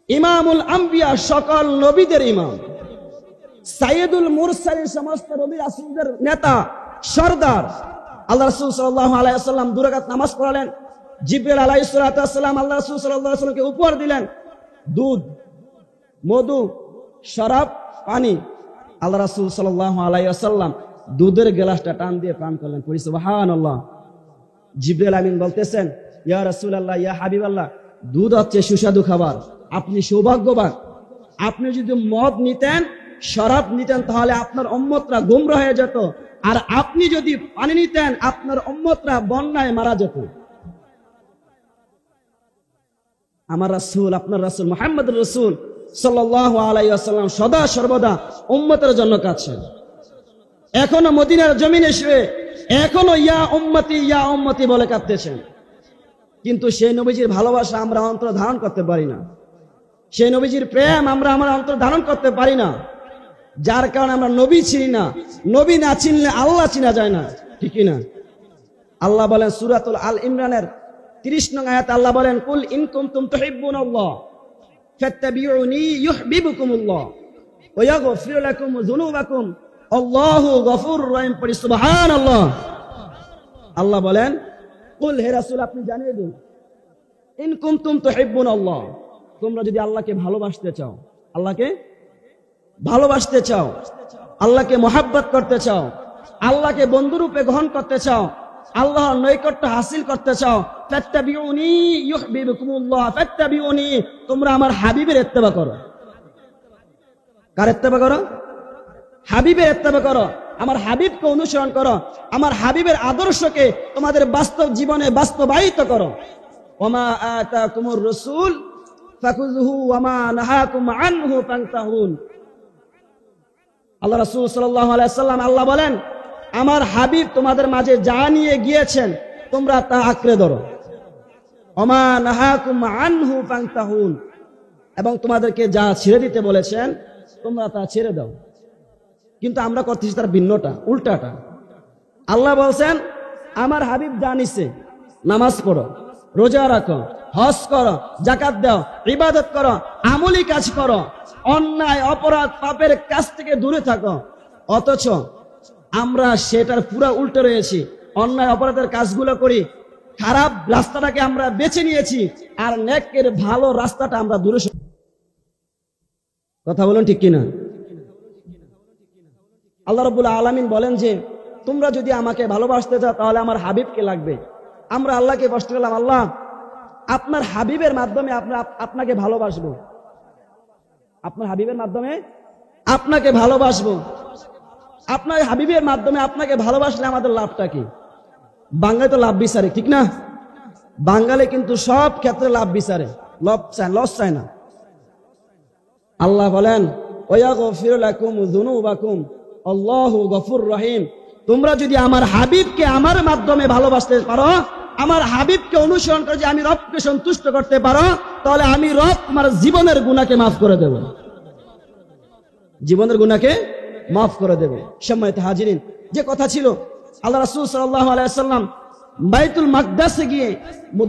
ইমামুল আম্বিয়া, সকল নবীদের ইমাম। সাইয়্যিদুল মুরসালিন, সমস্ত নবী রাসূলদের নেতা, সরদার। আল্লাহ রাসূল সাল্লাল্লাহু আলাইহি ওয়াসাল্লাম 2 রাকাত নামাজ পড়ালেন। জিবরাইল আলাইহিস সালাতু ওয়াস সালাম আল্লাহ রাসূল সাল্লাল্লাহু আলাইহি ওয়াসাল্লামকে উপহার দিলেন দুধ, মধু, শরাব, পানি। আল্লাহ রাসূল সাল্লাল্লাহু আলাইহি ওয়াসাল্লাম দুধের গ্লাসটা টান দিয়ে পান করলেন। পড়ি সুবহানাল্লাহ। জিবরাইল আমিন বলতেছেন, ইয়া রাসূলুল্লাহ, ইয়া হাবিবাল্লাহ, দুধ হচ্ছে সুস্বাদু খাবার, আপনি সৌভাগ্যবান। আপনি যদি মদ নিতেন, শরাব নিতেন, তাহলে আপনার উম্মতরা গোমরা হয়ে যেত, আর আপনি যদি পানি নিতেন, আপনার উম্মতরা বন্যায় মারা যেত। আমার রাসূল, আপনার রাসূল মুহাম্মদুর রাসূল সাল্লাল্লাহু আলাইহি ওয়াসাল্লাম সদা সর্বদা উম্মতের জন্য কাঁদছেন। এখনো মদিনার জমিনে শুয়ে এখনো ইয়া উম্মতি বলে কাঁদতেছেন। কিন্তু সেই নবীজির ভালোবাসা আমরা অন্তর ধারণ করতে পারি না, সেই নবীজির প্রেম আমরা আমার অন্তর ধারণ করতে পারি না, যার কারণে আমরা নবী চিনি না। নবী না চিনলে আল্লাহ চিনা যায় না, ঠিক না? আল্লাহ বলেন সূরাতুল আল ইমরানের 30 নং আয়াতে আল্লাহ বলেন, কুল ইন কুনতুম তুহিব্বুনাল্লাহ ফাত্তাবিউনি ইউহিব্বুকুমুল্লাহ ওয়া ইয়াগফির লাকুম যুনুবাকুম আল্লাহু গফুরুর রহিম। পড়ি সুবহানাল্লাহ। আল্লাহ বলেন, কুল, হে রাসূল আপনি জানিয়ে দিন, ইন কুনতুম তুহিব্বুনাল্লাহ, তোমরা যদি আল্লাহকে ভালোবাসতে চাও, আল্লাহকে ভালোবাসতে চাও, আল্লাহকে মহাব্বত করতে চাও, আল্লাহকে বন্ধুরূপে গ্রহণ করতে চাও, আল্লাহর নৈকট্য হাসিল করতে চাও, ফাত্তাবিউনি ইউহিব্বুকুমুল্লাহ, ফাত্তাবিউনি, তোমরা আমার হাবিবের ইত্তেবা করো। কার ইত্তেবা করো? হাবিবের ইত্তেবা করো। আমার হাবিবকে অনুসরণ করো, আমার হাবিবের আদর্শকে তোমাদের বাস্তব জীবনে বাস্তবায়িত করো। ওমা আতাকুমুর রাসূল ফাকুযুহু ওমা নাহাকুম আনহু ফান্তাহুন। আল্লাহ রাসূল সাল্লাল্লাহু আলাইহি ওয়াসাল্লাম আল্লাহ বলেন, আমার হাবিব তোমাদের মাঝে যা নিয়ে গিয়েছেন তোমরা তা আঁকড়ে ধরো। ওমা নাহাকুম আনহু ফান্তাহুন, এবং তোমাদেরকে যা ছেড়ে দিতে বলেছেন তোমরা তা ছেড়ে দাও। কিন্তু আমরা করতেছি তার ভিন্নটা, উল্টাটা। আল্লাহ বলছেন, আমার হাবিব জানিছে, নামাজ পড়ো, রোজা রাখো, হজ করো, যাকাত দাও, ইবাদত করো, আমলি কাজ করো, অন্যায় অপরাধ পাপের কাছ থেকে দূরে থাকো। অথচ আমরা সেটার পুরো উল্টো রয়েছি, অন্যায় অপরাধের কাজগুলো করি, খারাপ রাস্তাটাকে আমরা বেছে নিয়েছি, আর নেকের ভালো রাস্তাটা আমরা দূরে। কথা বলুন ঠিক কিনা? আল্লাহ রাব্বুল আলামিন বলেন যে, তোমরা যদি আমাকে ভালোবাসতে চাও তাহলে আমার হাবিবকে লাগবে। আমরা আল্লাহকে প্রশ্ন করলাম, আল্লাহ আপনার হাবিবের মাধ্যমে আপনাকে ভালোবাসবো, আপনার হাবিবের মাধ্যমে আপনাকে ভালোবাসবো, আপনার হাবিবের মাধ্যমে আপনাকে ভালোবাসলে আমাদের লাভটা কি? বাঙালি তো লাভ বিচারে, ঠিক না? বাঙালি কিন্তু সব ক্ষেত্রে লাভ বিচারে, লস চায় না। আল্লাহ বলেন, ওয়া ইয়াগফির লাকুম যুনুবাকুম আল্লাহু গফুরুর রহিম। তোমরা যদি আমার হাবিবকে আমার মাধ্যমে ভালোবাসতে পারো, আমার হাবিবকে অনুসরণ করে যে আমি রবকে সন্তুষ্ট করতে পারো, তাহলে আমি রব তোমার জীবনের গুনাহকে মাফ করে দেব, জীবনের গুনাহকে মাফ করে দেব। সম্মানিত হাজিরিন, যে কথা ছিল, আল্লাহ রাসূল সাল্লাল্লাহু আলাইহি ওয়াসাল্লাম বাইতুল মাকদাসে গিয়ে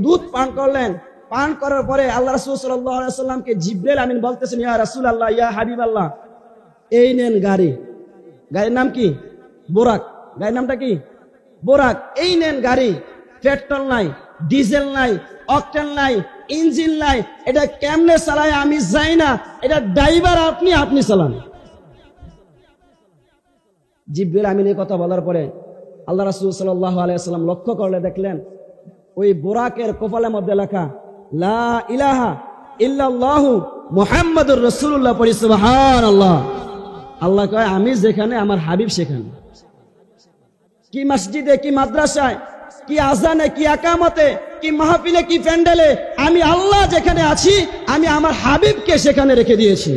দুধ পান করলেন। পান করার পরে আল্লাহ রাসূল সাল্লাল্লাহু আলাইহি ওয়াসাল্লামকে জিবরাইল আমিন বলতেছেন, ইয়া রাসূলুল্লাহ, ইয়া হাবিবাল্লাহ, এই নেন গাড়ি। গাড়ির নাম কি? বোরাক। গাড়ির নামটা কি? বোরাক। এই নেন গাড়ি। পেট্রোল নাই, ডিজেল নাই, অকটেন নাই, ইঞ্জিন নাই, এটা কেমনে চালায় আমি যাই না, এটা ড্রাইভার আপনি চালান। জিবরাইল আমিন এই কথা বলার পরে আল্লাহ রাসূল সাল্লাল্লাহু আলাইহি ওয়াসাল্লাম লক্ষ্য করলে দেখলেন, ওই বোরাকের কপালের মধ্যে লেখা লা ইলাহা ইল্লাল্লাহু মুহাম্মাদুর রাসূলুল্লাহ। পড়ি সুবহানাল্লাহ। আল্লাহ কয়, আমি যেখানে আমার হাবিব সেখানে। কি মসজিদে, কি মাদ্রাসায়, কি আজানে, কি একামতে, কি মাহফিলে, কি প্যান্ডেলে, আমি আল্লাহ যেখানে আছি, আমি আমার হাবিবকে সেখানে রেখে দিয়েছি।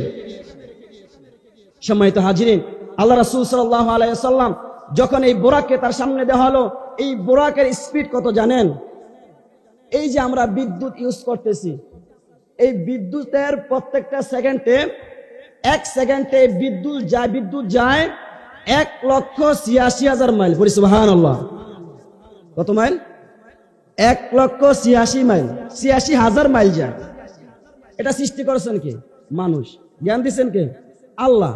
সম্মানিত হাজিরিন, আল্লাহ রাসূল সাল্লাল্লাহু আলাইহি ওয়াসাল্লাম যখন এই বোরাককে তার সামনে দেওয়া হলো, এই বোরাকের স্পিড কত জানেন? এই যে আমরা বিদ্যুৎ ইউজ করতেছি, এই বিদ্যুতের প্রত্যেকটা সেকেন্ডে, এক সেকেন্ডে বিদ্যুৎ যায় 1,86,000 মাইল। পড়ি সুবহানাল্লাহ। কত মাইল? 1,86,000 মাইল, 86,000 মাইল যায়। এটা সৃষ্টি করেছেন কে? মানুষ। জ্ঞান দিচ্ছেন কে? আল্লাহ।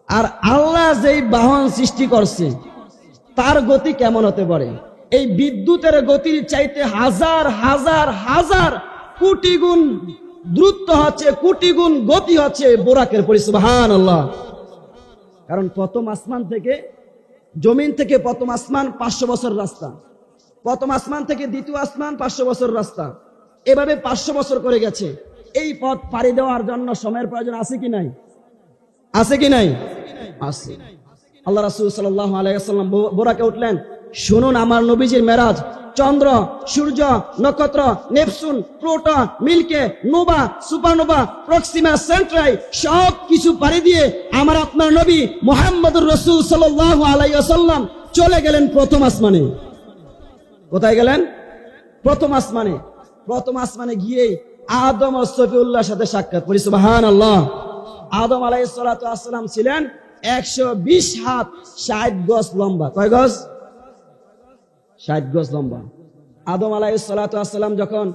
আর আল্লাহ যেই বাহন সৃষ্টি করছে তার গতি কেমন হতে পারে? এই বিদ্যুতের গতির চাইতে হাজার হাজার হাজার কোটি গুণ দ্রুত হচ্ছে, কোটি গুণ গতি হচ্ছে বোরাকের পরি। সুবহানাল্লাহ। কারণ প্রথম আসমান থেকে, জমিন থেকে প্রথম আসমান 500 বছর রাস্তা, প্রথম আসমান থেকে দ্বিতীয় আসমান 500 বছর রাস্তা, এভাবে 500 বছর করে গেছে। এই পথ পাড়ি দেওয়ার জন্য সময়ের প্রয়োজন আছে কি নাই? আছে কি নাই? আছে। আল্লাহ রাসূল সাল্লাল্লাহু আলাইহি ওয়াসাল্লাম বোরাকে উঠলেন, শুনুন আমার নবীজির মেরাজ। চন্দ্র, সূর্য, নক্ষত্র, নেপচুন, প্লুটো, মিল্কে, নোভা, সুপারনোভা, প্রক্সিমা সেন্ট্রাই সব কিছু পাড়ি দিয়ে আমার আপনার নবী মুহাম্মদুর রাসূল সাল্লাল্লাহু আলাইহি ওয়াসাল্লাম চলে গেলেন প্রথম আসমানে। কোথায় গেলেন? প্রথম আসমানে। প্রথম আসমানে গিয়ে আদম ও সফিউল্লাহর সাথে সাক্ষাৎ করি। সুবহানাল্লাহ। আদম আলাইহিস সালাতু ওয়াসসালাম ছিলেন 120 হাত 60 গজ লম্বা। কয় গজ? 60 গজ লম্বা। আদম আলাইহিস সালাতু ওয়াসসালাম যখন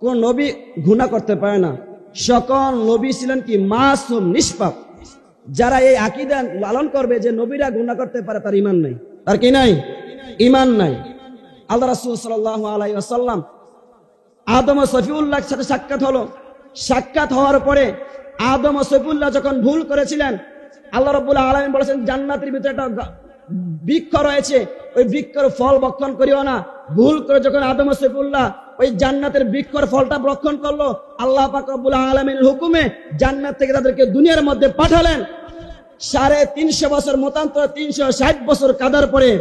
কোন নবী গুনাহ করতে পারে না, সকল নবী ছিলেন কি মাসুম, নিষ্পাপ। যারা এই আকীদা লালন করবে যে নবীরা গুনাহ করতে পারে, তার ঈমান নাই। তার কি নাই? ঈমান নাই। আল্লাহ রাসূল সাল্লাল্লাহু আলাইহি ওয়াসাল্লাম আদম ও সফিউল্লাহর সাথে সাক্ষাৎ হলো। সাক্ষাৎ হওয়ার পরে আদম ও সফিউল্লাহ যখন ভুল করেছিলেন, আল্লাহ রাব্বুল আলামিন বলেছেন জান্নাতের ভিতরে একটা বৃক্ষ রয়েছে, ওই বৃক্ষের ফল ভক্ষণ করিও না। ভুল করে যখন আদম ও সফিউল্লাহ ওই জান্নাতের বৃক্ষের ফলটা ভক্ষণ করলো, আল্লাহ পাক রব্বুল আলামিনের হুকুমে জান্নাত থেকে তাদেরকে দুনিয়ার মধ্যে পাঠালেন। 350 বছর, মতান্তর 360 বছর কাদার পরে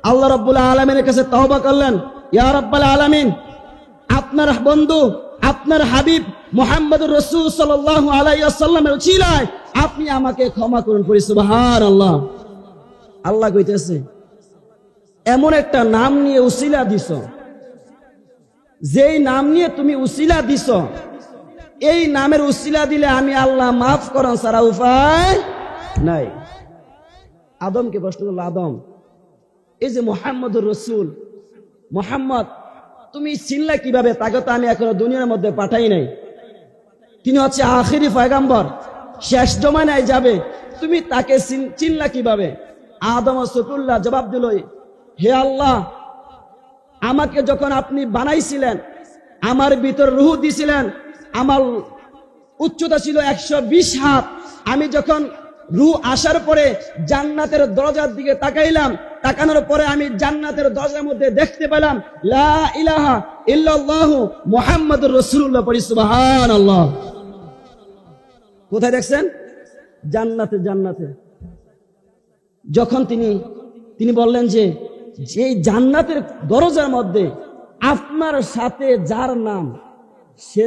আল্লাহ রাব্বুল আলামিনের কাছে তওবা করলেন, ইয়া রাব্বাল আলামিন, আপনার বন্ধু, আপনার হাবিব মুহাম্মদুর রাসূল সাল্লাল্লাহু আলাইহি ওয়াসাল্লামের উসিলায় আপনি আমাকে ক্ষমা করুন। করি সুবহানাল্লাহ। আল্লাহ কইতেছে, এমন একটা নাম নিয়ে উসিলা দিছ, যেই নাম নিয়ে তুমি উসিলা দিছ, এই নামের উসিলা দিলে আমি আল্লাহ মাফ করার ছাড়া উপায় নাই। আদমকে প্রশ্ন করল, আদম, এই যে মুহাম্মদুর রাসূল, মুহাম্মদ তুমি চিনলা কিভাবে? তাকে তো আমি এখনো দুনিয়ার মধ্যে পাঠাই নাই। তিনি হচ্ছে আখিরি পয়গম্বর, শেষ জমানায় যাবে, তুমি তাকে চিনলা কিভাবে? আদম ও সফিউল্লাহ জবাব দিল, হে আল্লাহ, আমাকে যখন আপনি বানাইছিলেন, আমার ভিতর রূহ দিছিলেন, আমার উচ্চতা ছিল 120 হাত। আমি যখন রূহ আসার পরে জান্নাতের দরজার দিকে তাকাইলাম, তাকানোর পরে আমি জান্নাতের দরজার মধ্যে দেখতে পেলাম লা ইলাহা ইল্লাল্লাহু মুহাম্মাদুর রাসূলুল্লাহ। পড়ি সুবহানাল্লাহ। কোথায় দেখছেন? জান্নাতে। জান্নাতে যখন তিনি বললেন যে এই জান্নাতের দরজার মধ্যে আপনার সাথে যার নাম, সে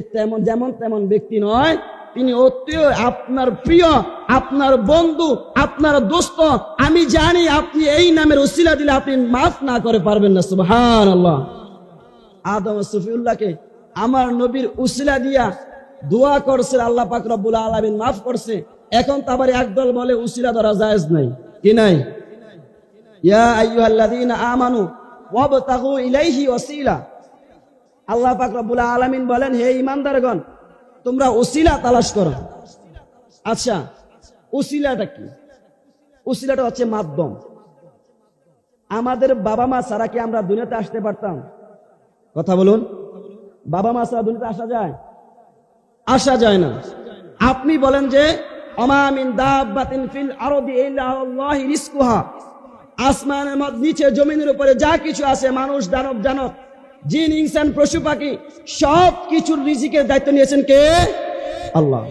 যেমন তেমন ব্যক্তি নয়, তিনি অতি আপনার প্রিয়, আপনার বন্ধু, আপনার দোস্ত। আমি জানি আপনি এই নামের উসিলা দিলে আপনি মাফ না করে পারবেন না। সুবহানাল্লাহ। আদম ও সফিউল্লাহকে আমার নবীর উসিলা দিয়া দোয়া করছে, আল্লাহ পাক রব্বুল আলামিন মাফ করছে। এখন তো আবার একদল বলে উসিলা ধরা জায়েজ নাই, কি নাই? ইয়া আইয়ুহাল্লাযীনা আমানু ওয়াবতাগু ইলাইহি ওয়াসিলা। আল্লাহ পাক রব্বুল আলামিন বলেন, হে ঈমানদারগণ, তোমরা উসিলা তালাশ করো। আচ্ছা, উসিলাটা কি? উসিলাটা হচ্ছে মাধ্যম। আমাদের বাবা মা ছাড়া কি আমরা দুনিয়াতে আসতে পারতাম? কথা বলুন। বাবা মা ছাড়া দুনিয়াতে আসা যায়? আসা যায় না। আপনি বলেন যে ওমা মিন দাব্বাতিন ফিল আরদি ইল্লা আল্লাহি রিজকুহা, আসমানের নিচে জমিনের উপরে যা কিছু আছে, মানুষ, দানব, জানত, জিন, ইনসান, পশু পাখি, সব কিছুর রিজিকের দায়িত্ব নিয়েছেন কে? আল্লাহ।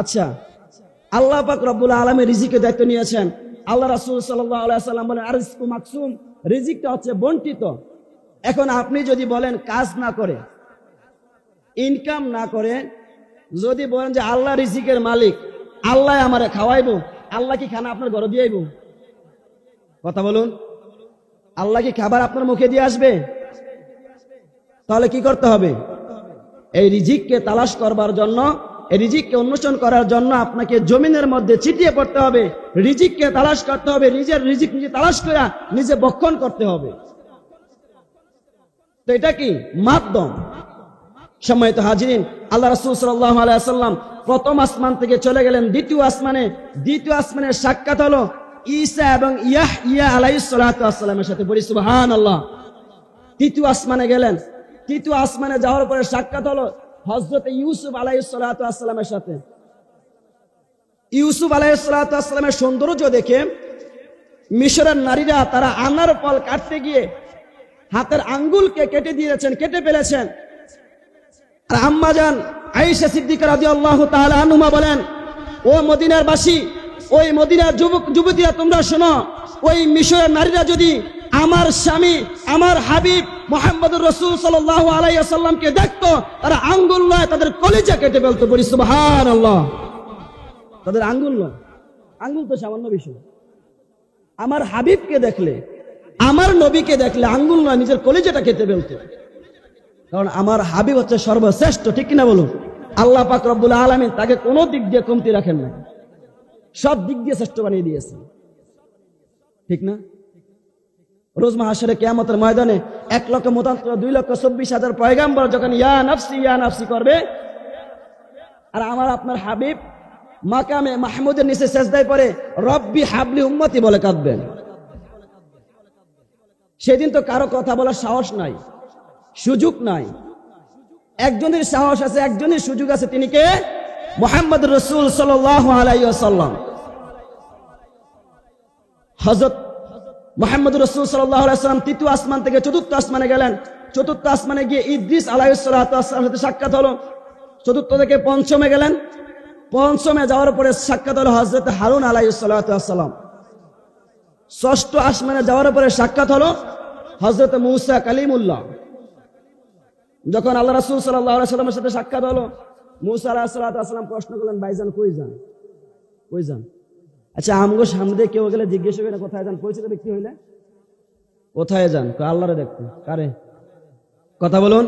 আচ্ছা, আল্লাহ পাক রব্বুল আলামিন রিজিকের দায়িত্ব নিয়েছেন। আল্লাহ রাসূল সাল্লাল্লাহু আলাইহি ওয়াসাল্লাম বলেন, আরজকু মাকসুম, রিজিকটা হচ্ছে বন্টিত। এখন আপনি যদি বলেন কাজ না করে, ইনকাম না করে, যদি বলেন যে আল্লাহ রিজিকের মালিক, আল্লাহ আমারে খাওয়াইবো, আল্লাহ কি খানা আপনার ঘরে দিয়ে আইবো? কথা বলুন। আল্লাহ কি খাবার আপনার মুখে দিয়ে আসবে? তাহলে কি করতে হবে? এই রিজিককে তালাশ করবার জন্য, এই রিজিককে অন্বেষণ করার জন্য আপনাকে জমিনের মধ্যে ছিটিয়ে পড়তে হবে, রিজিককে তালাশ করতে হবে, নিজের রিজিক নিজে তালাশ করে নিজে ভক্ষণ করতে হবে। তো এটা কি? মাধ্যম। সম্মানিত হাজিরিন, আল্লাহ রাসূল সাল্লাল্লাহু আলাইহি ওয়াসাল্লাম প্রথম আসমান থেকে চলে গেলেন দ্বিতীয় আসমানে। দ্বিতীয় আসমানের সাক্ষাৎ হলো ঈসা এবং ইয়াহইয়া আলাইহিস সালাতু ওয়াস সালামের সাথে। বলি সুবহানাল্লাহ। তৃতীয় আসমানে গেলেন। তৃতীয় আসমানে যাওয়ার পরে সাক্ষাৎ হলো হযরত ইউসুফ আলাইহিস সালাতু ওয়াস সালামের সাথে। ইউসুফ আলাইহিস সালাতু ওয়াস সালামের সৌন্দর্য দেখে মিশরের নারীরা তারা আনার ফল কাটতে গিয়ে হাতের আঙ্গুলকে কেটে দিয়েছেন, কেটে ফেলেছেন। আর আম্মা জান আয়েশা সিদ্দিকা রাদিয়াল্লাহু তাআলা আনহা বলেন, ও মদিনার বাসী, ওই মদিনার যুবতীরা তোমরা শোনো, ওই মিশরের নারীরা যদি আমার স্বামী আমার হাবিব মুহাম্মদুর রাসূল সাল্লাল্লাহু আলাইহি ওয়াসাল্লামকে দেখতো, তারা আঙ্গুল নয় তাদের কলিজা কেটে ফেলতো। বলি সুবহানাল্লাহ। তাদের আঙ্গুল নয়, আঙ্গুল তো সামান্য বিষয়। আমার হাবিবকে দেখলে, আমার নবীকে দেখলে আঙ্গুল নয় নিজের কলিজাটা কেটে ফেলতো। কারণ আমার হাবিব হচ্ছে সর্বশ্রেষ্ঠ, ঠিক কিনা বলুন? আল্লাহ পাক রব্বুল আলামিন তাকে কোনো দিক দিয়ে কমতি রাখেন না, সব দিক দিয়ে শ্রেষ্ঠ বানিয়ে দিয়েছেন, ঠিক না? রোজ মাহশরে কিয়ামতের ময়দানে 1,27,2,24,000 পয়গাম্বর যখন ইয়া নাফসি করবে, আর আমার আপনার হাবিব মাকামে মাহমুদের নিচে সেজদায় পড়ে রব্বি হাবলি উম্মতি বলে কাঁদবেন। সেদিন তো কারো কথা বলার সাহস নাই, সুযোগ নাই। একজনের সাহস আছে, একজনের সুযোগ আছে, তিনি কে? মুহাম্মদুর রাসূল সাল্লাল্লাহু আলাইহি ওয়াসাল্লাম। হযরত মুহাম্মদুর রাসূল সাল্লাল্লাহু আলাইহি ওয়াসাল্লাম তৃতীয় আসমান থেকে চতুর্থ আসমানে গেলেন। চতুর্থ আসমানে গিয়ে ইদ্রিস আলাইহিস সালাতু ওয়াসসালামের সাথে সাক্ষাৎ হলো। চতুর্থ থেকে পঞ্চমে গেলেন। পঞ্চমে যাওয়ার পরে সাক্ষাৎ হলো হযরত হারুন আলাইহিস সালাতু ওয়াসসালাম। ষষ্ঠ আসমানে যাওয়ার পরে সাক্ষাৎ হলো হযরত মূসা কালিমুল্লাহ। যখন আল্লাহ রাসূল সাল্লাল্লাহু আলাইহি ওয়াসাল্লামের সাথে সাক্ষাৎ হলো, মূসা আলাইহিস সালাতু ওয়াসসালাম প্রশ্ন করলেন, ভাইজান কই যান? কই যান? আচ্ছা, আমগো সামনে দিয়ে কেউ গেলে জিজ্ঞেস হবে না কোথায় যান? পরিচিত ব্যক্তি হইলে কোথায় যান? আল্লাহরে দেখতে। কারে? কথা বলুন।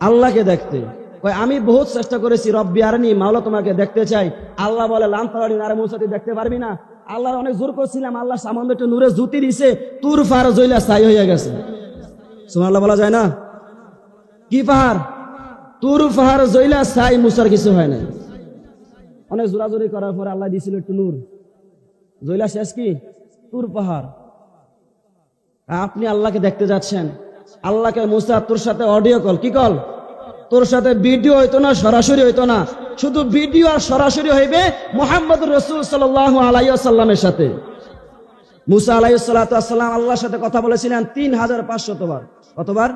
আল্লাহকে দেখতে। কয় আমি বহুত চেষ্টা করেছি, রব্বি আরনি, মাওলা তোমাকে দেখতে চাই। আল্লাহ বলে লান তারানি, আরে মূসা তুই দেখতে পারবি না। আল্লাহর অনেক জোর করছিলাম, আল্লাহ সামান্য একটু নূরে জ্যোতি দিছে, তুর ফার জইলা ছাই হয়ে গেছে। সুবহানাল্লাহ বলা যায় না? কি পাহাড়? তুর পাহাড় জইলা ছাই, মূসার কিছু হয় না। অনেক জোরাজোরি করার পরে আল্লাহ দিয়েছিল একটু নূর, জইলা শেষ কি? তুর পাহাড়। আপনি আল্লাহকে দেখতে যাচ্ছেন, আল্লাহকে মূসা তোর সাথে অডিও কল, কি কল? তোর সাথে ভিডিও হইতো না, সরাসরি হইতো না, শুধু ভিডিও আর সরাসরি হইবে মুহাম্মদুর রাসূল সাল্লাল্লাহু আলাইহি ওয়াসাল্লামের সাথে। মূসা আলাইহিস সালাতু ওয়াসসালাম আল্লাহর সাথে কথা বলেছিলেন 3500 বার। কতবার?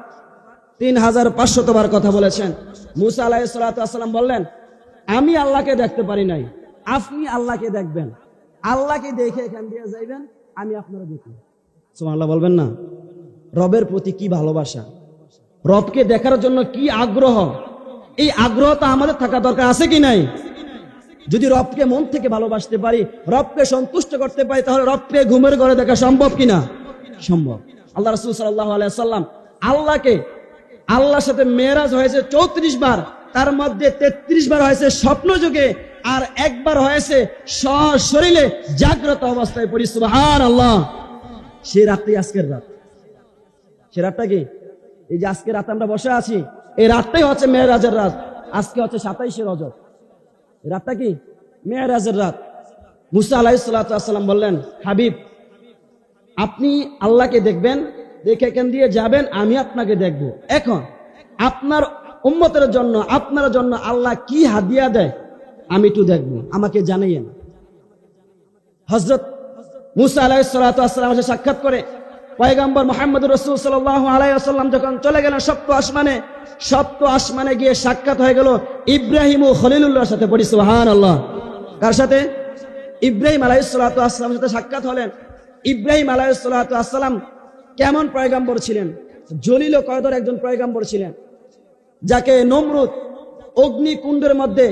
3500 বার কথা বলেছেন। মূসা আলাইহিস সালাতু ওয়াসসালাম বললেন, আমি আল্লাহকে দেখতে পারি নাই, আপনি আল্লাহকে দেখবেন, আল্লাহকে দেখে এখান দিয়ে যাইবেন, আমি আপনারা দেখি। সুবহানাল্লাহ বলবেন না? রবের প্রতি কি ভালোবাসা, রবকে দেখার জন্য কি আগ্রহ। এই আগ্রহটা আমাদের থাকা দরকার, আছে কি নাই? যদি রবকে মন থেকে ভালোবাসতে পারি, রবকে সন্তুষ্ট করতে পারি, তাহলে রবকে ঘুমের ঘরে দেখা সম্ভব কিনা? সম্ভব। আল্লাহ রাসূল সাল্লাল্লাহু আলাইহি ওয়াসাল্লাম আল্লাহর সাথে মেরাজ হয়েছে 34 বার, তার মধ্যে 33 বার হয়েছে স্বপ্ন যুগে, আর একবার হয়েছে সশরীরে জাগ্রত অবস্থায়। পড়ি সুবহানাল্লাহ। সেই রাতটাই আজকের রাত। সে রাতটা কি? এই যে আজকে রাতে আমরা বসে আছি, এই রাতটাই হচ্ছে মেরাজের রাত। আজকে হচ্ছে 27শে রজব। এই রাতটা কি? মেরাজের রাত। মূসা আলাইহিস সালাতু ওয়াসসালাম বললেন, হাবিব আপনি আল্লাহকে দেখবেন, দেখে এখান দিয়ে যাবেন, আমি আপনাকে দেখব। এখন আপনার উম্মতের জন্য, আপনার জন্য আল্লাহ কি হাদিয়া দেয় আমি একটু দেখব, আমাকে জানাইয়েন। হযরত মূসা আলাইহিস সালাতু ওয়াসসালামের সাথে সাক্ষাৎ করে পয়গম্বর মুহাম্মদুর রাসূল সাল্লাল্লাহু আলাইহি ওয়াসাল্লাম যখন চলে গেলেন সপ্ত আসমানে গিয়ে সাক্ষাৎ হয়ে গেল ইব্রাহিম ও খলিলুল্লাহর সাথে। পড়ি সুবহানাল্লাহ। কার সাথে? ইব্রাহিম আলাইহিস সালাতু ওয়াসসালামের সাথে সাক্ষাৎ হলেন। ইব্রাহিম আলাইহিস সালাতু ওয়াসসালাম কেমন পয়গম্বর ছিলেন? জলিল ও কদর একজন পয়গম্বর ছিলেন, যাকে নমরুদ অগ্নিকুণ্ডের মধ্যে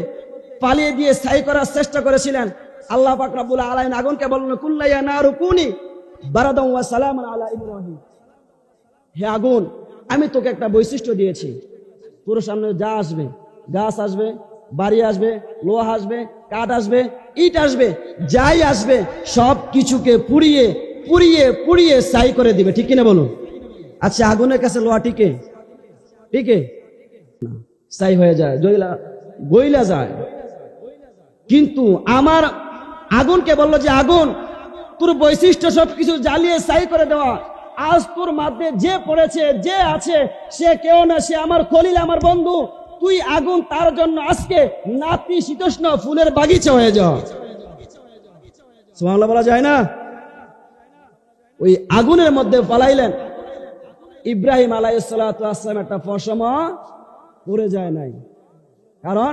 পালিয়ে দিয়ে ছাই করার চেষ্টা করেছিলেন। আল্লাহ পাক রব্বুল আলামিন আগুনকে বললেন, কুল্লা ইয়া নারু কুনি বারাদান ওয়া সালামান আলা ইব্রাহিম। হে আগুন, আমি তোকে একটা বৈশিষ্ট্য দিয়েছি, তোর সামনে যা আসবে, গাছ আসবে, বাড়ি আসবে, লোহা আসবে, কাঠ আসবে, ইট আসবে, যাই আসবে সব কিছুকে পুড়িয়ে পুড়িয়ে পুড়িয়ে ছাই করে দিবে, ঠিক কিনা বলুন? আচ্ছা, আগুনের কাছে লোহা টিকে? টিকে? ছাই হয়ে যায়, গইলা যায়। কিন্তু আমার আগুনকে বললো যে আগুন, তোর বৈশিষ্ট্য সবকিছু জ্বালিয়ে ছাই করে দেওয়া। আজ তোর মধ্যে যে পড়েছে, যে আছে, সে কেউ না, সে আমার খলিল, আমার বন্ধু। তুই আগুন, তার জন্য আজকে নাতিশীতোষ্ণ ফুলের বাগিচা হয়ে যাও। সুবহানাল্লাহ বলা যায় না? ওই আগুনের মধ্যে পালাইলেন। ইব্রাহিম আলাইহিস সালাতু ওয়াস সালাম একটা পশম পড়ে যায় নাই। কারণ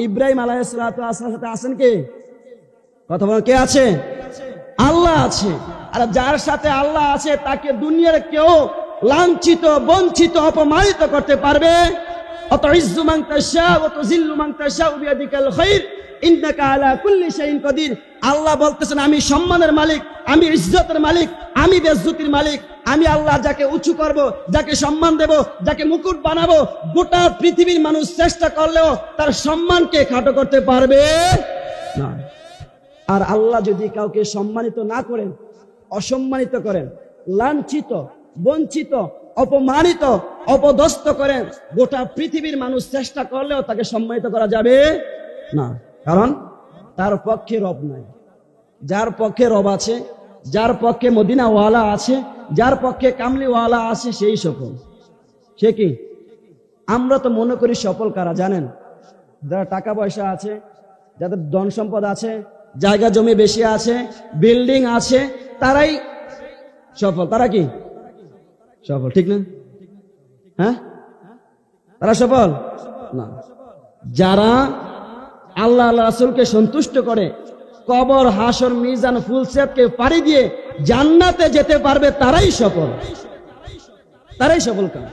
ইব্রাহিম আলাইহিস সালাতু ওয়াস সালামের সাথে আছেন কে? কথা বলেন, কে আছে? আল্লাহ আছে। আর যার সাথে আল্লাহ আছে তাকে দুনিয়ার কেউ লাঞ্ছিত, বঞ্চিত, অপমানিত করতে পারবে? আতাইজ্জু মান তাশা ওয়া তুযিল্লু মান তাশা বিয়াদিকাল খায়র ইন্নাকা আলা কুল্লি শাইইন কাদির। আল্লাহ বলতেছেন, আমি সম্মানের মালিক, আমি ইজ্জতের মালিক, আমি বেজ্জতির মালিক। আমি আল্লাহ যাকে উঁচু করব, যাকে সম্মান দেব, যাকে মুকুট বানাবো, গোটা পৃথিবীর মানুষ চেষ্টা করলেও তার সম্মানকে খাটো করতে পারবে না। আর আল্লাহ যদি কাউকে সম্মানিত না করেন, অসম্মানিত করেন, লাঞ্ছিত, বঞ্চিত, অপমানিত, অপদস্থ করেন, গোটা পৃথিবীর মানুষ চেষ্টা করলেও তাকে সম্মানিত করা যাবে না। কারণ তার পক্ষে রব নাই। যার পক্ষে রব আছে, যার পক্ষে মদিনাওয়ালা আছে, যার পক্ষে কামলিওয়ালা আছে, সেই সফল। সে কি? আমরা তো মনে করি সফল কারা জানেন? যারা টাকা পয়সা আছে, যাদের ধন সম্পদ আছে, জায়গা জমি বেশি আছে, বিল্ডিং আছে, তারাই সফল। তারা কি সফল? ঠিক না? হ্যাঁ, তারা সফল না। যারা আল্লাহ রাসূলকে সন্তুষ্ট করে, কবর, হাসর, মিজান, ফুলসেতকে পাড়ি দিয়ে জান্নাতে যেতে পারবে, তারাই সফল। তারাই সফল কাম।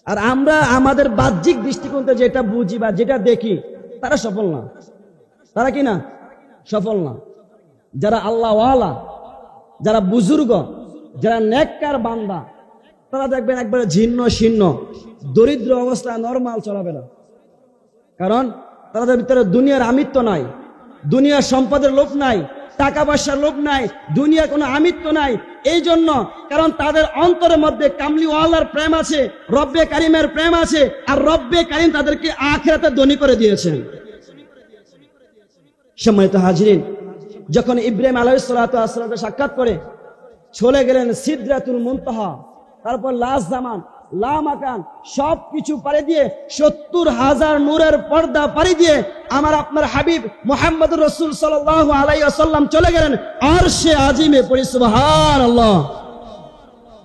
আর আমরা আমাদের বাহ্যিক দৃষ্টিকোণ থেকে যেটা বুঝি বা যেটা দেখি, তারা সফল না। তারা কি না? সফল না। যারা আল্লাহওয়ালা, যারা বুজুর্গ, যারা নেককার বান্দা, তারা দেখবেন একবারে ঝিন্ন শীর্ণ, দরিদ্র অবস্থায় নরমাল চলাবে না। কারণ তাদের ভিতরে দুনিয়ার আমিত্ব নাই, দুনিয়ার সম্পদের লোভ নাই, টাকা পয়সার লোভ নাই, দুনিয়ার কোনো আমিত্ব নাই। এই জন্য, কারণ তাদের অন্তরের মধ্যে কামলিওয়ালার প্রেম আছে, রব্বে কারিমের প্রেম আছে। আর রব্বে কারিম তাদেরকে আখিরাতে ধনী করে দিয়েছেন। সম্মানিত হাজিরিন, যখন ইব্রাহিম আলাইহিস সালাতু ওয়াস সালাম সাক্ষাৎ করে চলে গেলেন সিদরাতুল মুনতাহা, তারপর লাস জামান, লা মাকান, সবকিছু পাড়ি দিয়ে ৭০,০০০ নূরের পর্দা পাড়ি দিয়ে আমার আপনার হাবিব মুহাম্মদুর রাসূল সাল্লাল্লাহু আলাইহি ওয়াসাল্লাম চলে গেলেন আরশে আজিমে। পড়ি সুবহানাল্লাহ।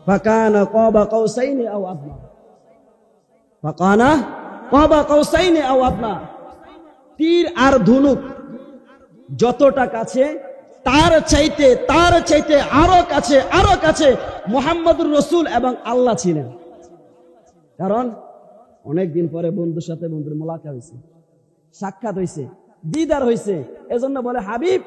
ফাকানা কাবা কাউসাইনি আও আদনা, ফাকানা কাবা কাউসাইনি আও আদনা। তীর আর ধনুক যতটা কাছে, তার চাইতে আরো কাছে, আরো কাছে মুহাম্মদুর রাসূল এবং আল্লাহ ছিলেন। কারণ অনেকদিন পরে বন্ধুর সাথে বন্ধুর মোলাকাত হয়েছে, সাক্ষাৎ হয়েছে, দিদার হয়েছে। এজন্য বলে হাবিব,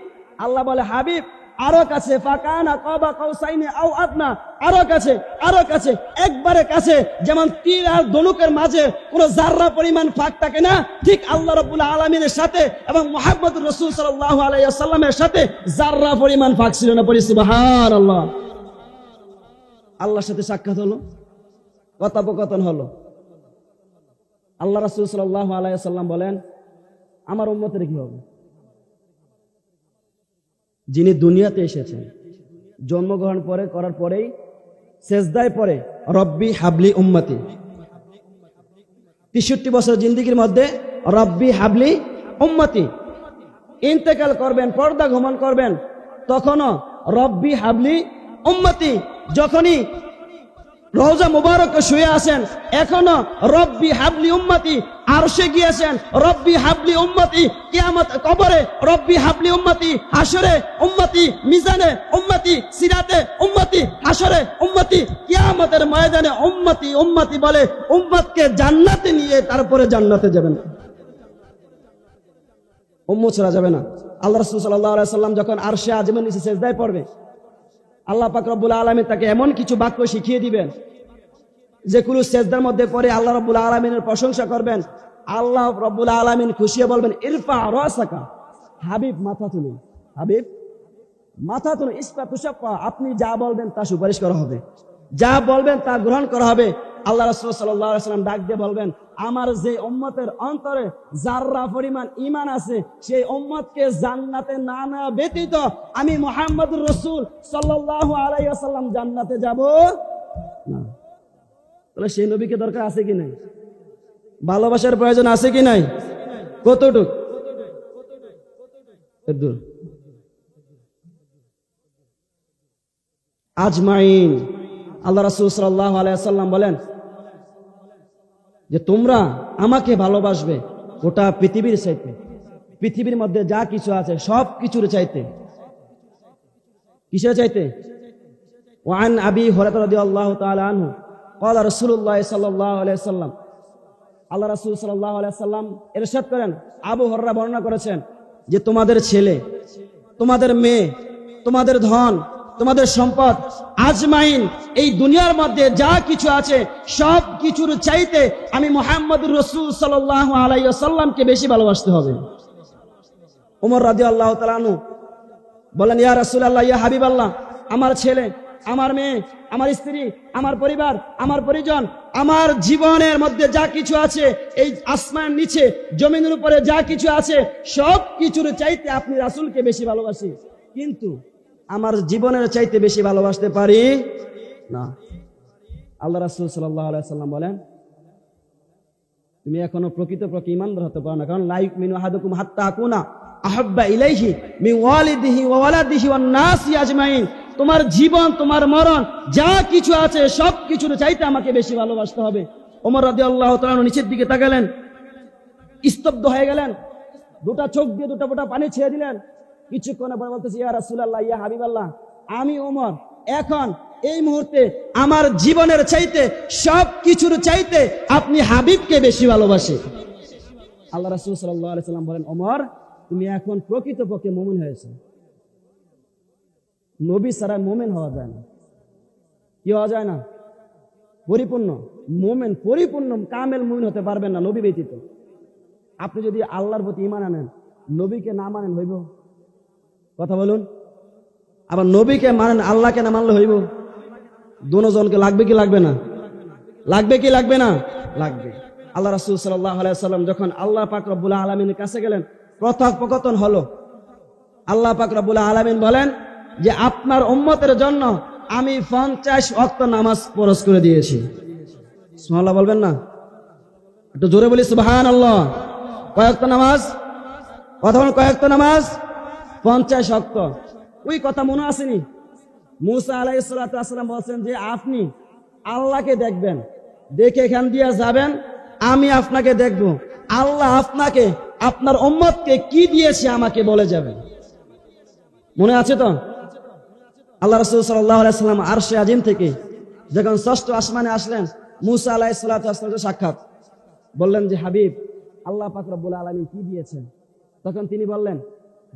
আল্লাহ বলে হাবিব আরো কাছে, ফাকানা কাবা কাউসাইনি আও আদনা, আরো কাছে, আরো কাছে, একবারে কাছে। যেমন তীর আর ধনুকের মাঝে কোনো জাররা পরিমাণ ফাঁক থাকে না, ঠিক আল্লাহ রাব্বুল আলামিনের সাথে এবং মুহাম্মদুর রাসূল সাল্লাল্লাহু আলাইহি ওয়াসাল্লামের সাথে জাররা পরিমাণ ফাঁক ছিল না। পড়ি সুবহানাল্লাহ। আল্লাহর সাথে সাক্ষাৎ হলো, কথোপকথন হলো। আল্লাহ রাসূল সাল্লাল্লাহু আলাইহি ওয়াসাল্লাম বলেন, আমার উম্মতের কি হবে? যিনি দুনিয়াতে এসেছেন, জন্মগ্রহণ করার পরেই সেজদায় পড়ে রব্বি হাবলি উম্মতি, ৬৩ বছর জিন্দেগির মধ্যে রব্বি হাবলি উম্মতি। ইন্তেকাল করবেন, পর্দা গমন করবেন, তখনও রব্বি হাবলি উম্মতি। যখনই রওজা মুবারকে শুয়ে আছেন, এখনো রব্বি হাবলি উম্মতি। আরশে গিয়েছেন, রব্বি হাবলি উম্মতি। কিয়ামত কবরে রব্বি হাবলি উম্মতি। হাসরে উম্মতি, মিজানে উম্মতি, সিরাতে উম্মতি, হাসরে উম্মতি, কিয়ামতের ময়দানে উম্মতি উম্মতি বলে উম্মতকে জান্নাতে নিয়ে তারপরে জান্নাতে যাবেন। উম্মত ছাড়া যাবে না। আল্লাহ রাসূল সাল্লাল্লাহু আলাইহি সাল্লাম যখন আরশে আজিমের নিচে সিজদায় পড়বে, আল্লাহ পাক রব্বুল আলামিন তাকে এমন কিছু বাক্য শিখিয়ে দিবেন, যেগুলো সিজদার মধ্যে পড়ে আল্লাহ রাব্বুল আলামিনের প্রশংসা করবেন। আল্লাহ রাব্বুল আলামিন খুশিয়ে বলবেন, ইরফা রাসাকা, হাবিব মাথা তুলুন, হাবিব মাথা তুলুন, ইসফা তুশাফা, আপনি যা বলবেন তা সুপারিশ করা হবে, যা বলবেন তা গ্রহণ করা হবে। আল্লাহ রাসূল সাল্লাল্লাহু আলাইহি ওয়াসাল্লাম ডাক দিয়ে বলবেন, আমার যে উম্মতের অন্তরে যাররা পরিমাণ ঈমান আছে সেই উম্মতকে জান্নাতে না নেওয়া ব্যতীত আমি মুহাম্মদুর রাসূল সাল্লাল্লাহু আলাইহি ওয়াসাল্লাম জান্নাতে যাব না। তাহলে সেই নবীকে দরকার আছে কি নাই? ভালোবাসার প্রয়োজন আছে কি নাই? কতটুক? দূর আজমাইন। আল্লাহ রাসূল সাল্লাল্লাহু আলাইহি ওয়াসাল্লাম বলেন যে তোমরা আমাকে ভালোবাসবে গোটা পৃথিবীর চাইতে, পৃথিবীর মধ্যে যা কিছু আছে সব কিছুর চাইতে। কিসের চাইতে? ওয়ান আবি হুরায়রা রাদিয়াল্লাহু তাআলা আনহু ক্বালা রাসূলুল্লাহ সাল্লাল্লাহু আলাইহি ওয়াসাল্লাম, আল্লাহ রাসূল সাল্লাল্লাহু আলাইহি ওয়াসাল্লাম ইরশাদ করেন, আবু হুরায়রা বর্ণনা করেছেন যে তোমাদের ছেলে, তোমাদের মেয়ে, তোমাদের ধন, তোমাদের সম্পদ, আজমাইন এই দুনিয়ার মধ্যে যা কিছু আছে সব কিছুর চাইতে আমি মুহাম্মদুর রাসূল সাল্লাল্লাহু আলাইহি ওয়াসাল্লামকে বেশি ভালোবাসতে হবে। ওমর রাদিয়াল্লাহু তাআলা আনহু বলেন, ইয়া রাসূলুল্লাহ, ইয়া হাবিবাল্লাহ, আমার ছেলে, আমার মেয়ে, আমার স্ত্রী, আমার পরিবার, আমার পরিজন, আমার জীবনের মধ্যে যা কিছু আছে, এই আসমানের নিচে জমিনের উপরে যা কিছু আছে সব কিছুর চাইতে আপনি রাসূলকে বেশি ভালোবাসি, কিন্তু আমার জীবনের চাইতে বেশি ভালোবাসতে পারি না। আল্লাহ রাসূল সাল্লাল্লাহু আলাইহি ওয়াসাল্লাম বলেন, তুমি এখনো প্রকৃতপক্ষে ঈমানদার হতে পারো না, কারণ লা ইউমিনু আহাদুকুম হাত্তা আকুনা আহাব্বা ইলাইহি মিন ওয়ালিদিহি ওয়া ওয়ালাদিহি ওয়ান নাসি আজমাইন। তোমার জীবন, তোমার মরণ যা কিছু আছে সব কিছুর চাইতে আমাকে বেশি ভালোবাসতে হবে। ওমর রাদিয়াল্লাহু তাআলা নিচের দিকে তাকালেন, স্তব্ধ হয়ে গেলেন, দুটা চোখ দিয়ে দুটা ফোঁটা পানি ছেড়ে দিলেন। কিছুক্ষণে পরে বলতেছে, ইয়া রাসূলুল্লাহ, ইয়া হাবিবাল্লাহ, আমি ওমর এখন এই মুহূর্তে আমার জীবনের চাইতে সব কিছুর চাইতে আপনি হাবিবকে বেশি ভালোবাসি। আল্লাহ রাসূল সাল্লাল্লাহু আলাইহি ওয়াসাল্লাম বলেন, ওমর তুমি এখন প্রকৃতপক্ষে মুমিন হয়েছে। নবী ছাড়া মুমিন হওয়া যায় না। কি হওয়া যায় না? পরিপূর্ণ মুমিন, পরিপূর্ণ কামেল মুমিন হতে পারবেন না নবী ব্যতীত। আপনি যদি আল্লাহর প্রতি ঈমান আনেন, নবীকে না মানেন হইব? কথা বলুন। আবার নবীকে মানেন, আল্লাহকে না মানলে হইব? দুজনকে লাগবে কি লাগবে না? লাগবে কি লাগবে না? লাগবে। আল্লাহ রাসূল সাল্লাল্লাহু আলাইহি ওয়াসাল্লাম যখন আল্লাহ পাক রব্বুল আলামিনের কাছে গেলেন, কথোপকথন হলো। আল্লাহ পাক রব্বুল আলামিন বলেন যে আপনার উম্মতের জন্য আমি 50 ওয়াক্ত নামাজ ফরজ করে দিয়েছি। সুবহানাল্লাহ বলবেন না? একটু জোরে বলি সুবহানাল্লাহ। কয় ওয়াক্ত নামাজ? কথা বলুন, কয় ওয়াক্ত নামাজ? 50 ওয়াক্ত। ওই কথা মনে আসেনি? মুসা আলাইহিস সালাতু ওয়াস সালাম বলেন যে আপনি আল্লাহকে দেখবেন, দেখে এখান দিয়ে যাবেন, আমি আপনাকে দেখব। আল্লাহ আপনাকে, আপনার উম্মতকে কি দিয়েছে আমাকে বলে যাবেন। মনে আছে তো? আল্লাহ রাসূল সাল্লাল্লাহু আলাইহি ওয়াসাল্লাম আরশে আজিম থেকে যখন ষষ্ঠ আসমানে আসলেন, মুসা আলাইহিস সালাতু ওয়াস সালামের সাক্ষাৎ, বললেন যে হাবিব, আল্লাহ পাক রব্বুল আলামিন কি দিয়েছেন? তখন তিনি বললেন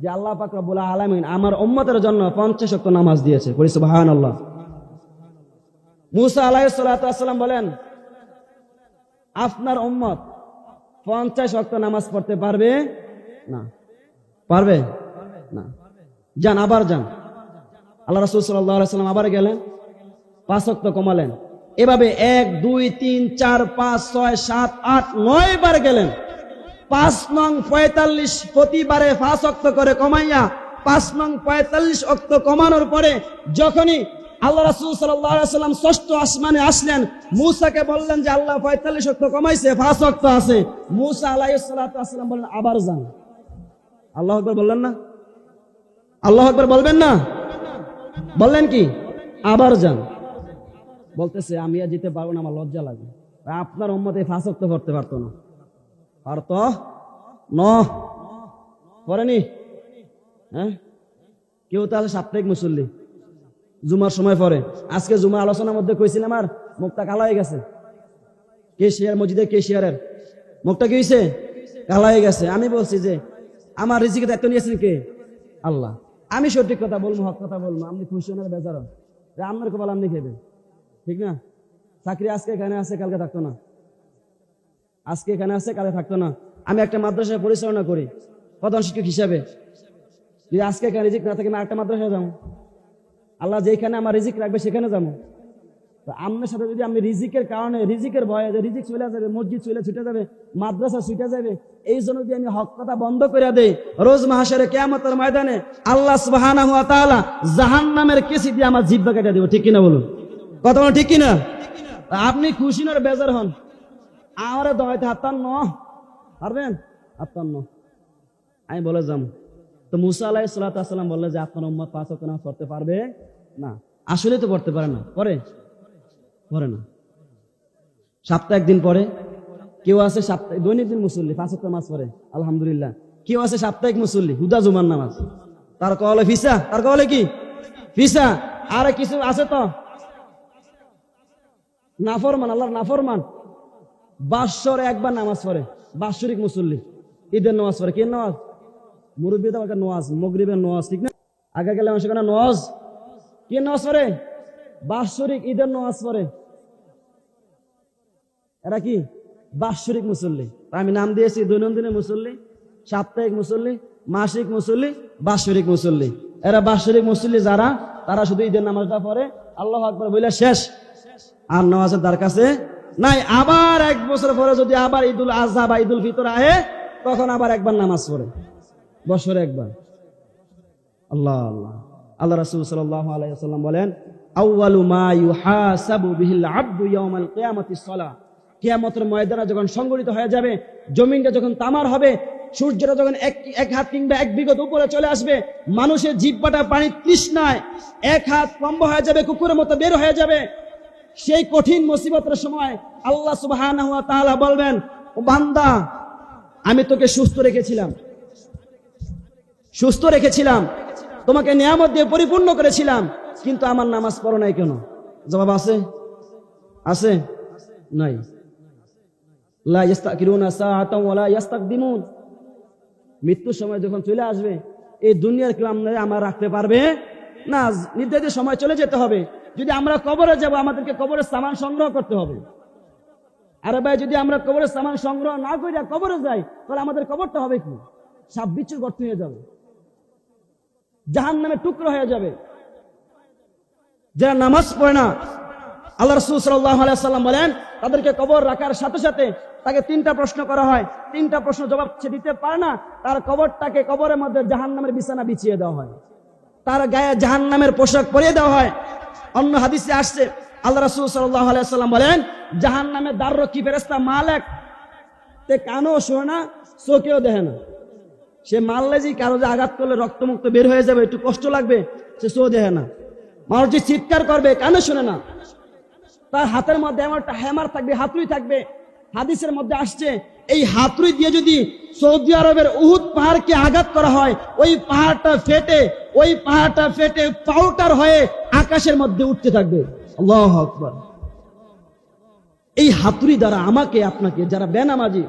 যে আল্লাহ পাক রব্বুল আলামিন আমার উম্মতের জন্য 50 ওয়াক্ত নামাজ দিয়েছে। বলি সুবহানাল্লাহ। মুসা আলাইহিস সালাতু ওয়াস সালাম বলেন, আপনার উম্মত 50 ওয়াক্ত নামাজ পড়তে পারবে না। পারবে না। যান, আবার যান। আল্লাহ রাসূল সাল্লাল্লাহু আলাইহি ওয়াসাল্লাম আবার গেলেন, 5 ওয়াক্ত কমালেন। এভাবে 1 2 3 4 5 6 7 8 9 বার গেলেন। 5 নং 45 প্রতিবারে 5 ওয়াক্ত করে কমাইয়া 5 নং 45 ওয়াক্ত কমানোর পরে যখনই আল্লাহ রাসূল সাল্লাল্লাহু আলাইহি ওয়াসাল্লাম ষষ্ঠ আসমানে আসলেন, মূসাকে বললেন যে আল্লাহ 45 ওয়াক্ত কমাইছে, 5 ওয়াক্ত আছে। মূসা আলাইহিস সালাতু ওয়াস সালাম বললেন, আবার যান। আল্লাহু আকবার বললেন না? আল্লাহু আকবার বলবেন না? বললেন কি? আবার যান। বলতেছে আমি আর যেতে পারবো না, আমার লজ্জা লাগে। আপনার উম্মতে 5 ওয়াক্ত পড়তে পারতো না? পারতো না? পড়েনি? হ্যাঁ, কেউ তাহলে সাপ্তাহিক মুসল্লি জুমার সময় পড়ে। আজকে জুমার আলোচনার মধ্যে কইছিলাম আর মুখটা কালা হয়ে গেছে। কেশিয়ার মসজিদের কেশিয়ারের মুখটা কি হয়েছে? কালা হয়ে গেছে। আমি বলছি যে আমার রিজিকের দায়িত্ব নিয়েছেন কে? আল্লাহ। আমি সঠিক কথা বলবো, হক কথা বলবো। আপনি খুশি হন বেজার, আপনার কপাল আপনি খেবেন, ঠিক না? চাকরি আজকে এখানে আছে, কালকে থাকতো না। আজকে এখানে আছে, কালকে থাকতো না। আমি একটা মাদ্রাসায় পরিচালনা করি প্রধান শিক্ষক হিসাবে। যদি আজকে এখানে রিজিক না থাকে, আমি একটা মাদ্রাসায় যাবো। আল্লাহ যেখানে আমার রিজিক রাখবে সেখানে যাবো। তো আপনার সাথে যদি আমি রিজিকের কারণে, রিজিকের ভয়ে, যে রিজিক চলে যাবে, মসজিদ চলে ছুটে যাবে, মাদ্রাসা ছুটে যাবে, এই জন্য যদি আমি হক কথা বন্ধ করে দেই, রোজ মাহশারে কিয়ামতের ময়দানে আল্লাহ সুবহানাহু ওয়া তাআলা জাহান্নামের কেসি দিয়ে আমার জিহ্বা কেটে দেব। ঠিক কিনা বলুন? কথা বলেন ঠিক কিনা? আপনি খুশি নয় বেজার হন, আমারে দয়াতে হাত্তান্ন পারবেন? হাত্তান্ন আমি বলে যাম। তো মুসা আলাইহিস সালাতু ওয়াস সালাম বললেন যে আপনার উম্মত 5 ওয়াক্ত নামাজ পড়তে পারবে না। আসলে তো পড়তে পারে না, পড়ে না। সপ্তাহে একদিন পড়ে, কেউ আছে সপ্তাহে দৈনন্দিন মুসল্লি 5 ওয়াক্ত নামাজ পড়ে আলহামদুলিল্লাহ, কেউ আছে সাপ্তাহিক মুসল্লি হুদা জুমার নামাজ, তার কওয়ালে ফিসা, তার কওয়ালে কি ফিসা। আর কিছু আছে তো নাফরমান, আল্লাহর নাফরমান, বাৎসরে একবার নামাজ পড়ে, বাৎসরিক মুসল্লি, ঈদের নামাজ পড়ে। কি নামাজ? মুরব্বী তো নওয়াজ, মগরিবের নওয়াজ, ঠিক না? আগে গেলে সেখানে নওয়াজ, কি নামাজ পড়ে? বাৎসরিক ঈদের নামাজ পড়ে। এরা কি বাৎসরিক মুসল্লি। আমি নাম দিয়েছি দৈনন্দিনের মুসল্লি, সাপ্তাহিক মুসল্লি, মাসিক মুসল্লি, বাৎসরিক মুসল্লি। এরা বাৎসরিক মুসল্লি যারা, তারা শুধু ঈদের নামাজটা পড়ে, আল্লাহু আকবার বলে শেষ, আর নামাজের তার কাছে নাই। আবার 1 বছর পরে যদি আবার ঈদুল আজহা বা ঈদুল ফিতর আহে, তখন আবার একবার নামাজ পড়ে, বছরে একবার। আল্লাহ আল্লাহ আল্লাহ রাসূল সাল্লাল্লাহু আলাইহি ওয়াসাল্লাম বলেন, আউয়ালু মা ইউহাসাবু বিহিল আবদু ইয়াউমাল কিয়ামাতিস সালাহ। কিয়ামতের ময়দানে যখন সংগঠিত হয়ে যাবে, জমিনটা যখন তামার হবে, সূর্যটা যখন এক হাত কিংবা 1 বিঘত উপরে চলে আসবে, মানুষের জিহ্বাটা পানির তৃষ্ণায় 1 হাত লম্বা হয়ে যাবে, কুকুরের মতো বের হয়ে যাবে। সেই কঠিন মুসিবতের সময় আল্লাহ সুবহানাহু ওয়া তাআলা বলবেন, ও বান্দা, আমি তোকে সুস্থ রেখেছিলাম, তোমাকে নিয়ামত দিয়ে পরিপূর্ণ করেছিলাম, কিন্তু আমার নামাজ পড়ো নাই কেন? জবাব আছে নাই। লা ইস্তাকিরুনা সাআতাও ওয়া লা ইস্তাকদিমুন। মৃত্যুর সময় যখন চলে আসবে, এই দুনিয়ার কেউ আমরা রাখতে পারবে না, নির্ধারিত সময় চলে যেতে হবে। যদি আমরা কবরে যাব, আমাদেরকে কবরের সামান সংগ্রহ করতে হবে। আরে ভাই, যদি আমরা কবরের সামান সংগ্রহ না করে কবরে যাই, তাহলে আমাদের কবরটা হবে কি? সাপ বিচ্ছুর গর্ত হয়ে যাবে, জাহান্নামের টুকরো হয়ে যাবে। যারা নামাজ পড়ে না, আল্লাহ রাসূল সাল্লাল্লাহু আলাইহি ওয়াসাল্লাম বলেন, তাদেরকে কবর রাখার সাথে সাথে তাকে 3টা প্রশ্ন করা হয়। 3টা প্রশ্ন জবাব সে দিতে পারে না, তার কবরটাকে কবরের মধ্যে জাহান্নামের বিছানা বিছিয়ে দেওয়া হয়, তার গায়ে জাহান্নামের পোশাক পরিয়ে দেওয়া হয়। অন্য হাদিসে আসছে, আল্লাহ রাসূল সাল্লাল্লাহু আলাইহি ওয়াসাল্লাম বলেন, জাহান্নামের দ্বাররক্ষী ফেরেশতা মালাক, তে কানও শোনে না, চোখেও দেখে না। সে মারলে যে কারো যে আঘাত করলে রক্তমুক্ত বের হয়ে যাবে, একটু কষ্ট লাগবে, সে চোখ দেখে না। মানুষ যে চিৎকার করবে, কানে শোনে না। তার হাতের মধ্যে এমন একটা হ্যামার থাকবে, হাতুড়ি থাকবে। হাদিসের মধ্যে আসছে, এই হাতুড়ি দিয়ে যদি সৌদি আরবের উহুদ পাহাড়কে আঘাত করা হয়, ওই পাহাড়টা ফেটে পাউডার হয়ে আকাশের মধ্যে উঠতে থাকবে। আল্লাহু আকবার। এই হাতুড়ি দ্বারা আমাকে আপনাকে, যারা বেনামাজি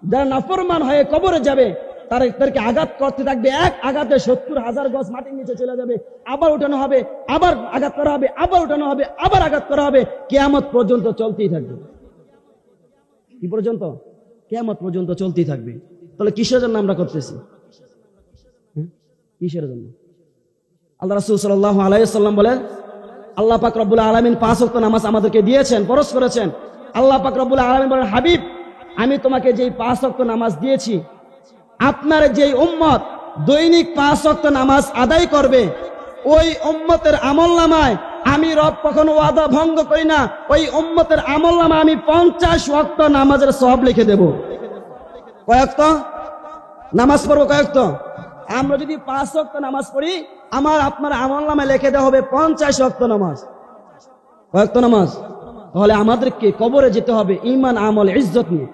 যারা নাফরমান হয়ে কবরে যাবে, তাদেরকে আঘাত করতে থাকবে। এক আঘাতে 70,000 গজ মাটির নিচে চলে যাবে, আবার উঠানো হবে, আবার আঘাত করা হবে, আবার উঠানো হবে, আবার আঘাত করা হবে, কিয়ামত পর্যন্ত চলতেই থাকবে। কি পর্যন্ত? কিয়ামত পর্যন্ত চলতেই থাকবে। তাহলে কিসের জন্য আমরা করতেছি? কিসের জন্য? আল্লাহ রাসূল সাল্লাল্লাহু আলাইহি ওয়াসাল্লাম বলেন, আল্লাহ পাক রব্বুল আলামিন 5 ওয়াক্ত নামাজ আমাদেরকে দিয়েছেন, ফরজ করেছেন। আল্লাহ পাক রব্বুল আলামিন বলেন, হাবিব, আমি তোমাকে যেই 5 ওয়াক্ত নামাজ দিয়েছি, আপনার যেই উম্মত দৈনিক 5 ওয়াক্ত নামাজ আদায় করবে, ওই উম্মতের আমলনামায় আমি রব কখনো ওয়াদা ভঙ্গ করি না, ওই উম্মতের আমলনামায় আমি 50 ওয়াক্ত নামাজের সওয়াব লিখে দেব। কয়েকত নামাজ পড়বো? কয়েকত? আমরা যদি 5 ওয়াক্ত নামাজ পড়ি, আমার আপনার আমলনামায় লিখে দেওয়া হবে 50 ওয়াক্ত নামাজ। কয়েকত নামাজ? তাহলে আমাদেরকে কবরে যেতে হবে ঈমান, আমল, ইজ্জত নিয়ে।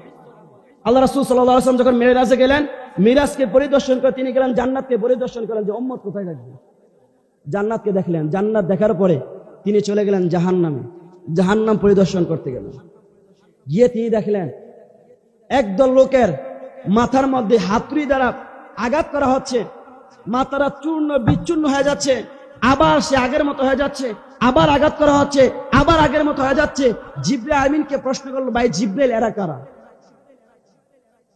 আল্লাহ রাসূল সাল্লাল্লাহু আলাইহি ওয়াসাল্লাম যখন মেরাজে গেলেন, মিরাজকে পরিদর্শন করে তিনি গেলেন জান্নাতকে পরিদর্শন করেন, যে উম্মত কোথায় থাকবে। জান্নাতকে দেখলেন, জান্নাত দেখার পরে তিনি চলে গেলেন জাহান্নাম পরিদর্শন করতে গেলেন। গিয়ে তিনি দেখলেন একদল লোকের মাথার মধ্যে হাতুড়ি দ্বারা আঘাত করা হচ্ছে, মাথাটা চূর্ণ বিচূর্ণ হয়ে যাচ্ছে, আবার সে আগের মতো হয়ে যাচ্ছে, আবার আঘাত করা হচ্ছে, আবার আগের মতো হয়ে যাচ্ছে। জিবরাইল আমিনকে প্রশ্ন করলো, ভাই জিবরাইল, এরা কারা?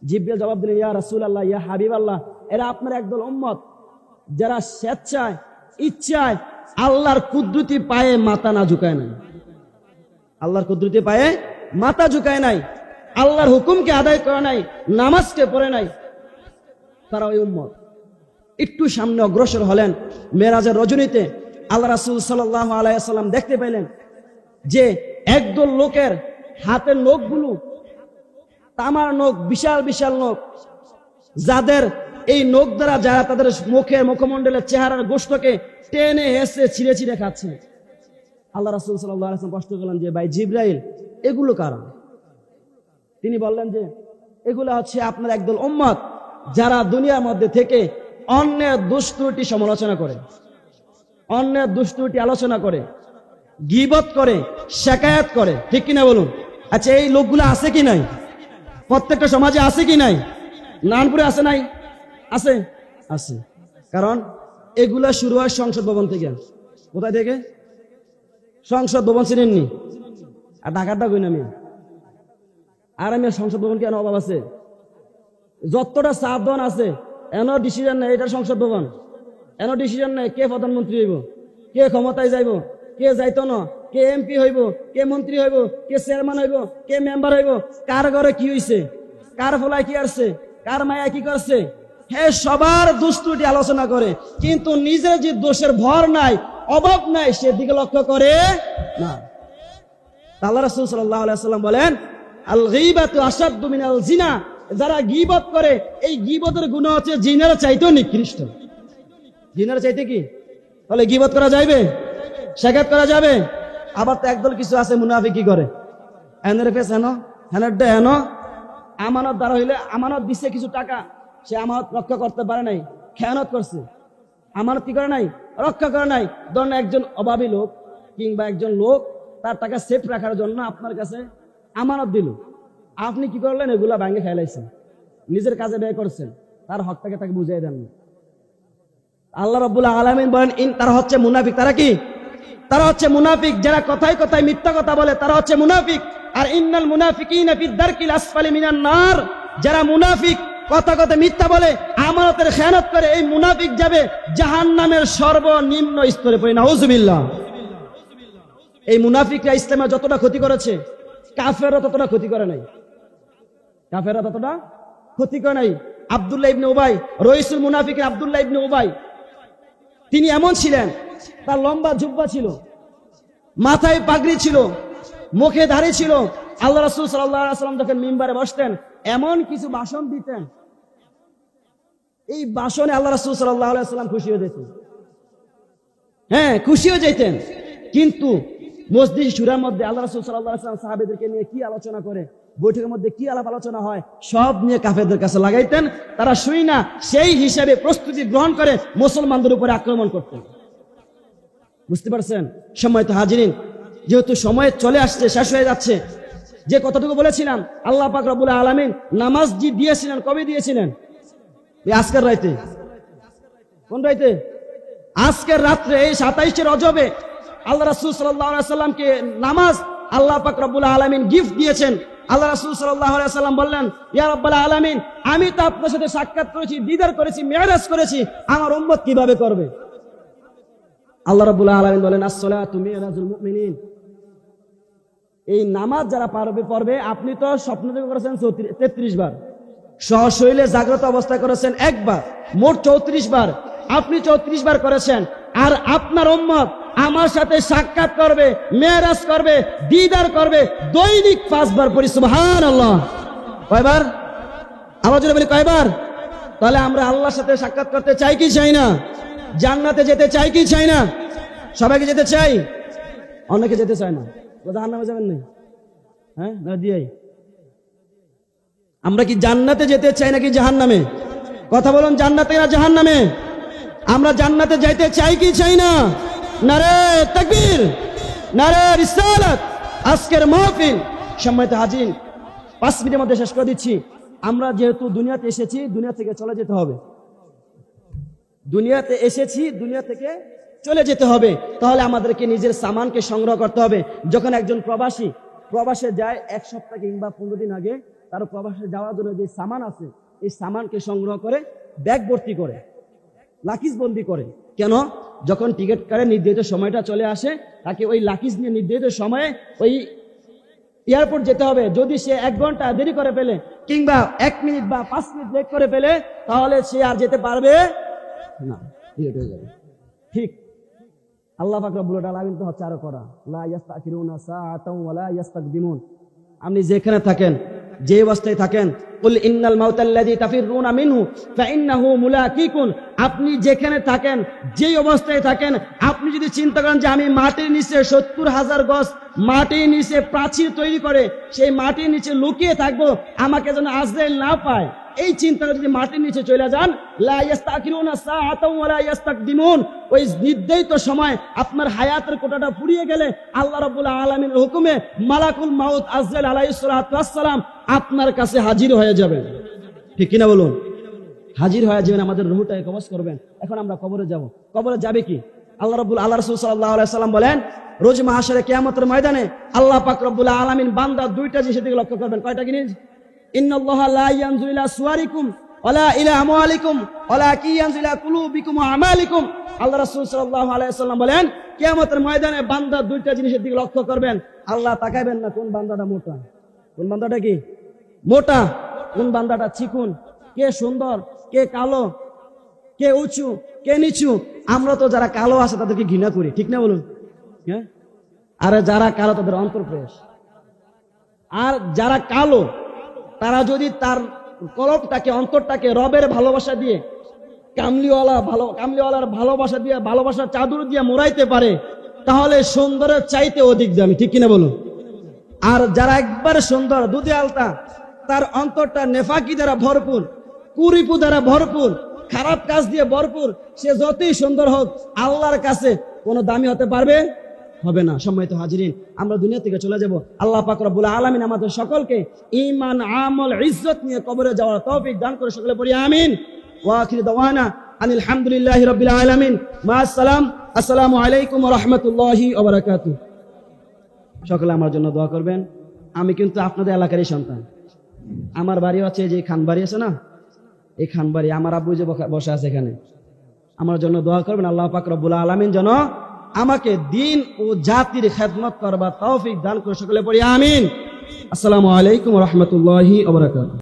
জিবরাইল জবাব দিলেন, ইয়া রাসূলুল্লাহ, ইয়া হাবিবাল্লাহ, এরা আপনার একদল উম্মত, যারা স্বেচ্ছায় ইচ্ছায় আল্লাহর কুদরতি পায়ে মাথা না ঝুঁকায় নাই। আল্লাহর কুদরতি পায়ে মাথা ঝুঁকায় নাই, আল্লাহর হুকুমকে আদায় করে নাই, নামাজকে পড়ে নাই, তারা ওই উম্মত। একটু সামনে অগ্রসর হলেন, মেরাজের রজনীতে আল্লাহ রাসূল সাল্লাল্লাহু আলাইহি ওয়াসাল্লাম দেখতে পেলেন যে একদল লোকের হাতের নখগুলো তামার নখ, বিশাল বিশাল নখ, যাদের এই নখ দ্বারা যারা তাদের মুখের মুখমণ্ডলের চেহারার গোশতকে টেনে হেসে ছিঁড়ে ছিঁড়ে খাচ্ছে। আল্লাহ রাসূল সাল্লাল্লাহু আলাইহি ওয়াসাল্লাম প্রশ্ন করলেন যে ভাই জিবরাইল, এগুলো কারা? তিনি বললেন যে এগুলো হচ্ছে আপনার একদল উম্মত যারা দুনিয়ার মধ্যে থেকে অন্যের দুষ্ত্রুটি সমালোচনা করে, অন্যের দুষ্ত্রুটি আলোচনা করে, গীবত করে, শিকায়াত করে। ঠিক কিনা বলুন? আচ্ছা, এই লোকগুলো আছে কি নাই? প্রত্যেকটা সমাজে আছে কি নাই? নারায়ণপুরে আছে নাই? আছে, আছে। কারণ এগুলা শুরু হয় সংসদ ভবন থেকে। কোথায় থেকে? সংসদ ভবন চিনেননি? আর ঢাকারটা কই না আমি, আর আমি সংসদ ভবন কেন অভাব আছে? যতটা সাবধান আছে এন ডিসিশন নেই, এটা সংসদ ভবন। এন ডিসিশন নেই কে প্রধানমন্ত্রী হইব, কে ক্ষমতায় যাইব, কে যাইতো না, কে এমপি হইব, কে মন্ত্রী হইব, কে চেয়ারম্যান হইব, কে মেম্বার হইব, কার ঘরে কি হইছে, কার ফলায় কি আসছে, কার মায়া কি করছে, হ্যাঁ সবার দুষ্টুটি আলোচনা করে, কিন্তু নিজের যে দোষের ভর নাই, অভাব নাই, সেদিকে লক্ষ্য করে না। আল্লাহ রাসূল সাল্লাল্লাহু আলাইহি ওয়াসাল্লাম বলেন, আল গীবাতু আশাদ্দু মিনাল জিনা। যারা গীবত করে, এই গীবতের গুনাহ হচ্ছে জিনার চাইতেও নিকৃষ্ট। জিনার চাইতে কি? তাহলে গীবত করা যাবে, শিকায়ত করা যাবে? আবার তো একদল কিছু আছে মুনাফিক কি করে, এনের ফেস হেন, হেনের ডে হেন, আমানত দ্বারা হইলে আমানত দিচ্ছে কিছু টাকা, সে আমানত রক্ষা করতে পারে নাই, খেয়ানত করছে। আমানত কি করে নাই? রক্ষা করে নাই। ধরেন একজন অভাবী লোক কিংবা একজন লোক তার টাকা সেফ রাখার জন্য আপনার কাছে আমানত দিল, আপনি কি করলেন? এগুলা ভাঙে খেলাইছেন, নিজের কাজে ব্যয় করছেন, তার হকটাকে তাকে বুঝিয়ে দেন। আল্লাহ রাব্বুল আলামিন বলেন, তারা হচ্ছে মুনাফিক। তারা কি? তারা হচ্ছে মুনাফিক। যারা কথায় কথায় মিথ্যা কথা বলে তারা হচ্ছে মুনাফিক। আর ইন্নাল মুনাফিকিনা ফি দারকিল আসফালি মিনান নার, যারা মুনাফিক কথা কথা মিথ্যা বলে, আমানতের খেয়ানত করে, এই মুনাফিক যাবে জাহান্নামের সর্বনিম্ন স্তরে পড়ে। নাউজুবিল্লাহ। এই মুনাফিকরা ইসলামের যতটা ক্ষতি করেছে, কাফেররা ততটা ক্ষতি করে নাই। কাফেররা ততটা ক্ষতি করে নাই। আব্দুল্লাহ ইবনে উবাই, রইসুল মুনাফিকের আব্দুল্লাহ ইবনে উবাই, তিনি এমন ছিলেন, তার লম্বা জুব্বা ছিল, মাথায় পাগড়ি ছিল, মুখে দাড়ি ছিল। আল্লাহ রাসূল সাল্লাল্লাহু আলাইহি ওয়াসাল্লাম যখন মিম্বারে বসতেন, এমন কিছু ভাষণ দিতেন, এই ভাষণে আল্লাহ রাসূল সাল্লাল্লাহু আলাইহি ওয়াসাল্লাম খুশি হয়ে যেতেন। হ্যাঁ, খুশি হয়ে যেতেন। কিন্তু মজলিস শুরার মধ্যে আল্লাহ রাসূল সাল্লাল্লাহু আলাইহি ওয়াসাল্লাম সাহাবীদেরকে নিয়ে কি আলোচনা করে, বৈঠকের মধ্যে কি আলাপ আলোচনা হয়, সব নিয়ে কাফেরদের কাছে লাগাইতেন। তারা শুই না, সেই হিসাবে প্রস্তুতি গ্রহণ করে মুসলমানদের উপরে আক্রমণ করতেন। বুঝতে পারছেন? সম্মানিত হাজিরিন, যেহেতু সময় চলে আসছে, শেষ হয়ে যাচ্ছে, যে কথাটুকু বলেছিলাম, আল্লাহ পাক রব্বুল আলামিন নামাজ জি দিয়েছিলেন, কবে দিয়েছিলেন? আজকের রাতে। কোন রাতে? আজকের রাত্রে, এই 27 রজবে আল্লাহ রাসূল সাল্লাল্লাহু আলাইহি ওয়াসাল্লামকে নামাজ আল্লাহ পাক রব্বুল আলামিন গিফট দিয়েছেন। আল্লাহ রাসূল সাল্লাল্লাহু আলাইহি ওয়াসাল্লাম বললেন, ইয়া রাব্বাল আলামিন, আমি তো আপনার সাথে সাক্ষাৎ করেছি, দিদার করেছি, মেরাজ করেছি, আমার উম্মত কিভাবে করবে? আল্লাহ রাব্বুল আলামিন বলেন, আস-সালাতু মিরাজুল মুমিনিন। এই নামাজ যারা পড়বে, আপনি তো স্বপ্ন দেখে করেছেন 33 বার, সশরীরে জাগ্রত অবস্থায় করেছেন একবার, মোট 34 বার। আপনি 34 বার করেছেন। আর আপনার উম্মত আমার সাথে সাক্ষাৎ করবে, মেরাজ করবে, দিদার করবে দৈনিক 5 বার পড়ি সুবহানাল্লাহ। কয়বার? আওয়াজ করে বলি কয়বার? তাহলে আমরা আল্লাহর সাথে সাক্ষাৎ করতে চাই কি চাই না? জান্নাতে যেতে চাই কি চাই না? সবাইকে যেতে চাই, অনেকে যেতে চায় না। জাহান্নামে যাবেন না? হ্যাঁ, না দিয়াই। আমরা কি জান্নাতে যেতে চাই নাকি জাহান্নামে? কথা বলুন, জান্নাতে না জাহান্নামে? আমরা জান্নাতে যাইতে চাই কি চাই না? নারে তাকবীর, নারে রিসালাত। আজকের মাহফিল সম্মানিত হাজির 5 মিনিটের মধ্যে শেষ করে দিচ্ছি। আমরা যেহেতু দুনিয়াতে এসেছি, দুনিয়া থেকে চলে যেতে হবে। দুনিয়াতে এসেছি, দুনিয়া থেকে চলে যেতে হবে। তাহলে আমাদেরকে নিজের সামানকে সংগ্রহ করতে হবে। যখন একজন প্রবাসে যায়, 1 সপ্তাহ কিংবা 15 দিন আগে, তার প্রবাসে যাওয়ার জন্য যে সামান আছে, এই সামানকে সংগ্রহ করে ব্যাগ ভর্তি করে লাকিজ বন্দি করে। কেন? যখন টিকিট কাটে নির্ধারিত সময়টা চলে আসে, তাকে ওই লাকিজ নিয়ে নির্ধারিত সময়ে ওই এয়ারপোর্ট যেতে হবে। যদি সে 1 ঘন্টা দেরি করে ফেলে কিংবা 1 মিনিট বা 5 মিনিট লেট করে ফেলে, তাহলে সে আর যেতে পারবে না, লেট হয়ে যাবে। ঠিক আল্লাহ পাক রব্বুল আলামিন তো হচ্ছে আরো করা, লা ইস্তাখিরুনা সাআতাও ওয়া লা ইস্তাকদিমুন। আপনি যেখানে থাকেন, যে অবস্থায় থাকেন, কুল ইন্নাল মাউতাল্লাযী তাফিরুনা মিনহু ফাইন্নাহু মুলাকিকুন। আপনি যেখানে থাকেন, যেই অবস্থায় থাকেন, আপনি যদি চিন্তা করেন যে আমি মাটির নিচে 70,000 গজ মাটির নিচে প্রাচীর তৈরি করে সেই মাটির নিচে লুকিয়ে থাকবো, আমাকে যেন আজরাইল না পায়, এই চিন্তাটা যদি মাটির নিচে চলে যান, লা ইস্তাখিরুনা সাআতাও ওয়া লা ইস্তাকদিমুন, ওই নির্ধারিত সময় আপনার হায়াতের কোটাটা ফুরিয়ে গেলে আল্লাহ রাব্বুল আলামিনের হুকুমে মালাকুল মাউত আজরাইল আলাইহিস সালাতু ওয়াস সালাম আপনার কাছে হাজির হয়ে যাবেন। ঠিক কিনা বলুন? হাজির হয়ে যাবেন, আমাদের রূহটাকে কবজ করবেন। এখন আমরা কবরে যাব। কবরে যাবে কি? আল্লাহ রাসূল সাল্লাল্লাহু আলাইহি সাল্লাম বলেন, রোজ মাহশরে কিয়ামতের ময়দানে আল্লাহ পাক রব্বুল আলামিন বান্দা 2টা জিনিসের দিকে লক্ষ্য করবেন। কয়টা জিনিস? ইন্নাল্লাহা লা ইয়ানজুরু ইলা সুওয়ারিকুম ওয়ালা ইলা আমওয়ালিকুম ওয়ালাকিন ইয়ানজুরু ইলা কুলুবিকুম ওয়া আমালিকুম। আল্লাহ রাসূল সাল্লাল্লাহু আলাইহি সাল্লাম বলেন, কিয়ামতের ময়দানে বান্দা 2টা জিনিসের দিকে লক্ষ্য করবেন। আল্লাহ তাকাবেন না কোন বান্দাটা মোটা, কোন বান্দাটা কি মোটা, কোন বান্দাটা চিকুন, কে সুন্দর, কে কালো, কে উঁচু, কে নিচু। আমরা তো যারা কালো আছে তাদেরকে ঘৃণা করি, ঠিক না বলুন? হ্যাঁ, আর যারা কালো তাদের অন্তর্প্রবেশ। আর যারা কালো তারা যদি তার কলবটাকে, অন্তরটাকে রবের ভালোবাসা দিয়ে, কামলিওয়ালার ভালোবাসা দিয়ে, ভালোবাসার চাদর দিয়ে মোড়াইতে পারে, তাহলে সুন্দরের চাইতে অধিক দামি, ঠিক কিনা বলুন? আর যারা একবারে সুন্দর, দুধে আলতা, তার অন্তরটা নেফাকি দ্বারা ভরপুর, কুরিপু দ্বারা ভরপুর, খারাপ কাজ দিয়ে ভরপুর, সে যতই সুন্দর হোক আল্লাহর কাছে কোনো দামি হতে পারবে হবে না। সম্মানিত হাজিরিন, আমরা দুনিয়া থেকে চলে যাব। আল্লাহ পাক রব্বুল আলামিন আমাদের সকলকে ঈমান, আমল, ইজ্জত নিয়ে কবরে যাওয়ার তৌফিক দান করে। সকলে পড়ি আমিন। ওয়া আখিরু দাওয়ানা আনিল হামদুলিল্লাহি রাব্বিল আলামিন। মা আসসালাম। আসসালামু আলাইকুম ওয়া রাহমাতুল্লাহি ওয়া বারাকাতুহু। সকলে আমার জন্য দোয়া করবেন। আমি কিন্তু আপনাদের এলাকারই সন্তান। আমার বাড়ি হচ্ছে যে খানবাড়ি আছে না, এই খানবাড়ি, আমার আব্বু যে বসে আছে এখানে। আমার জন্য দোয়া করবেন, আল্লাহ পাক রব্বুল আলামিন যেন আমাকে দিন ও জাতির খেদমত করবার তৌফিক দান করে। সকলে পড়ি আমিন। আসসালামু আলাইকুম ওয়া রাহমাতুল্লাহি ওয়া বারাকাতুহু।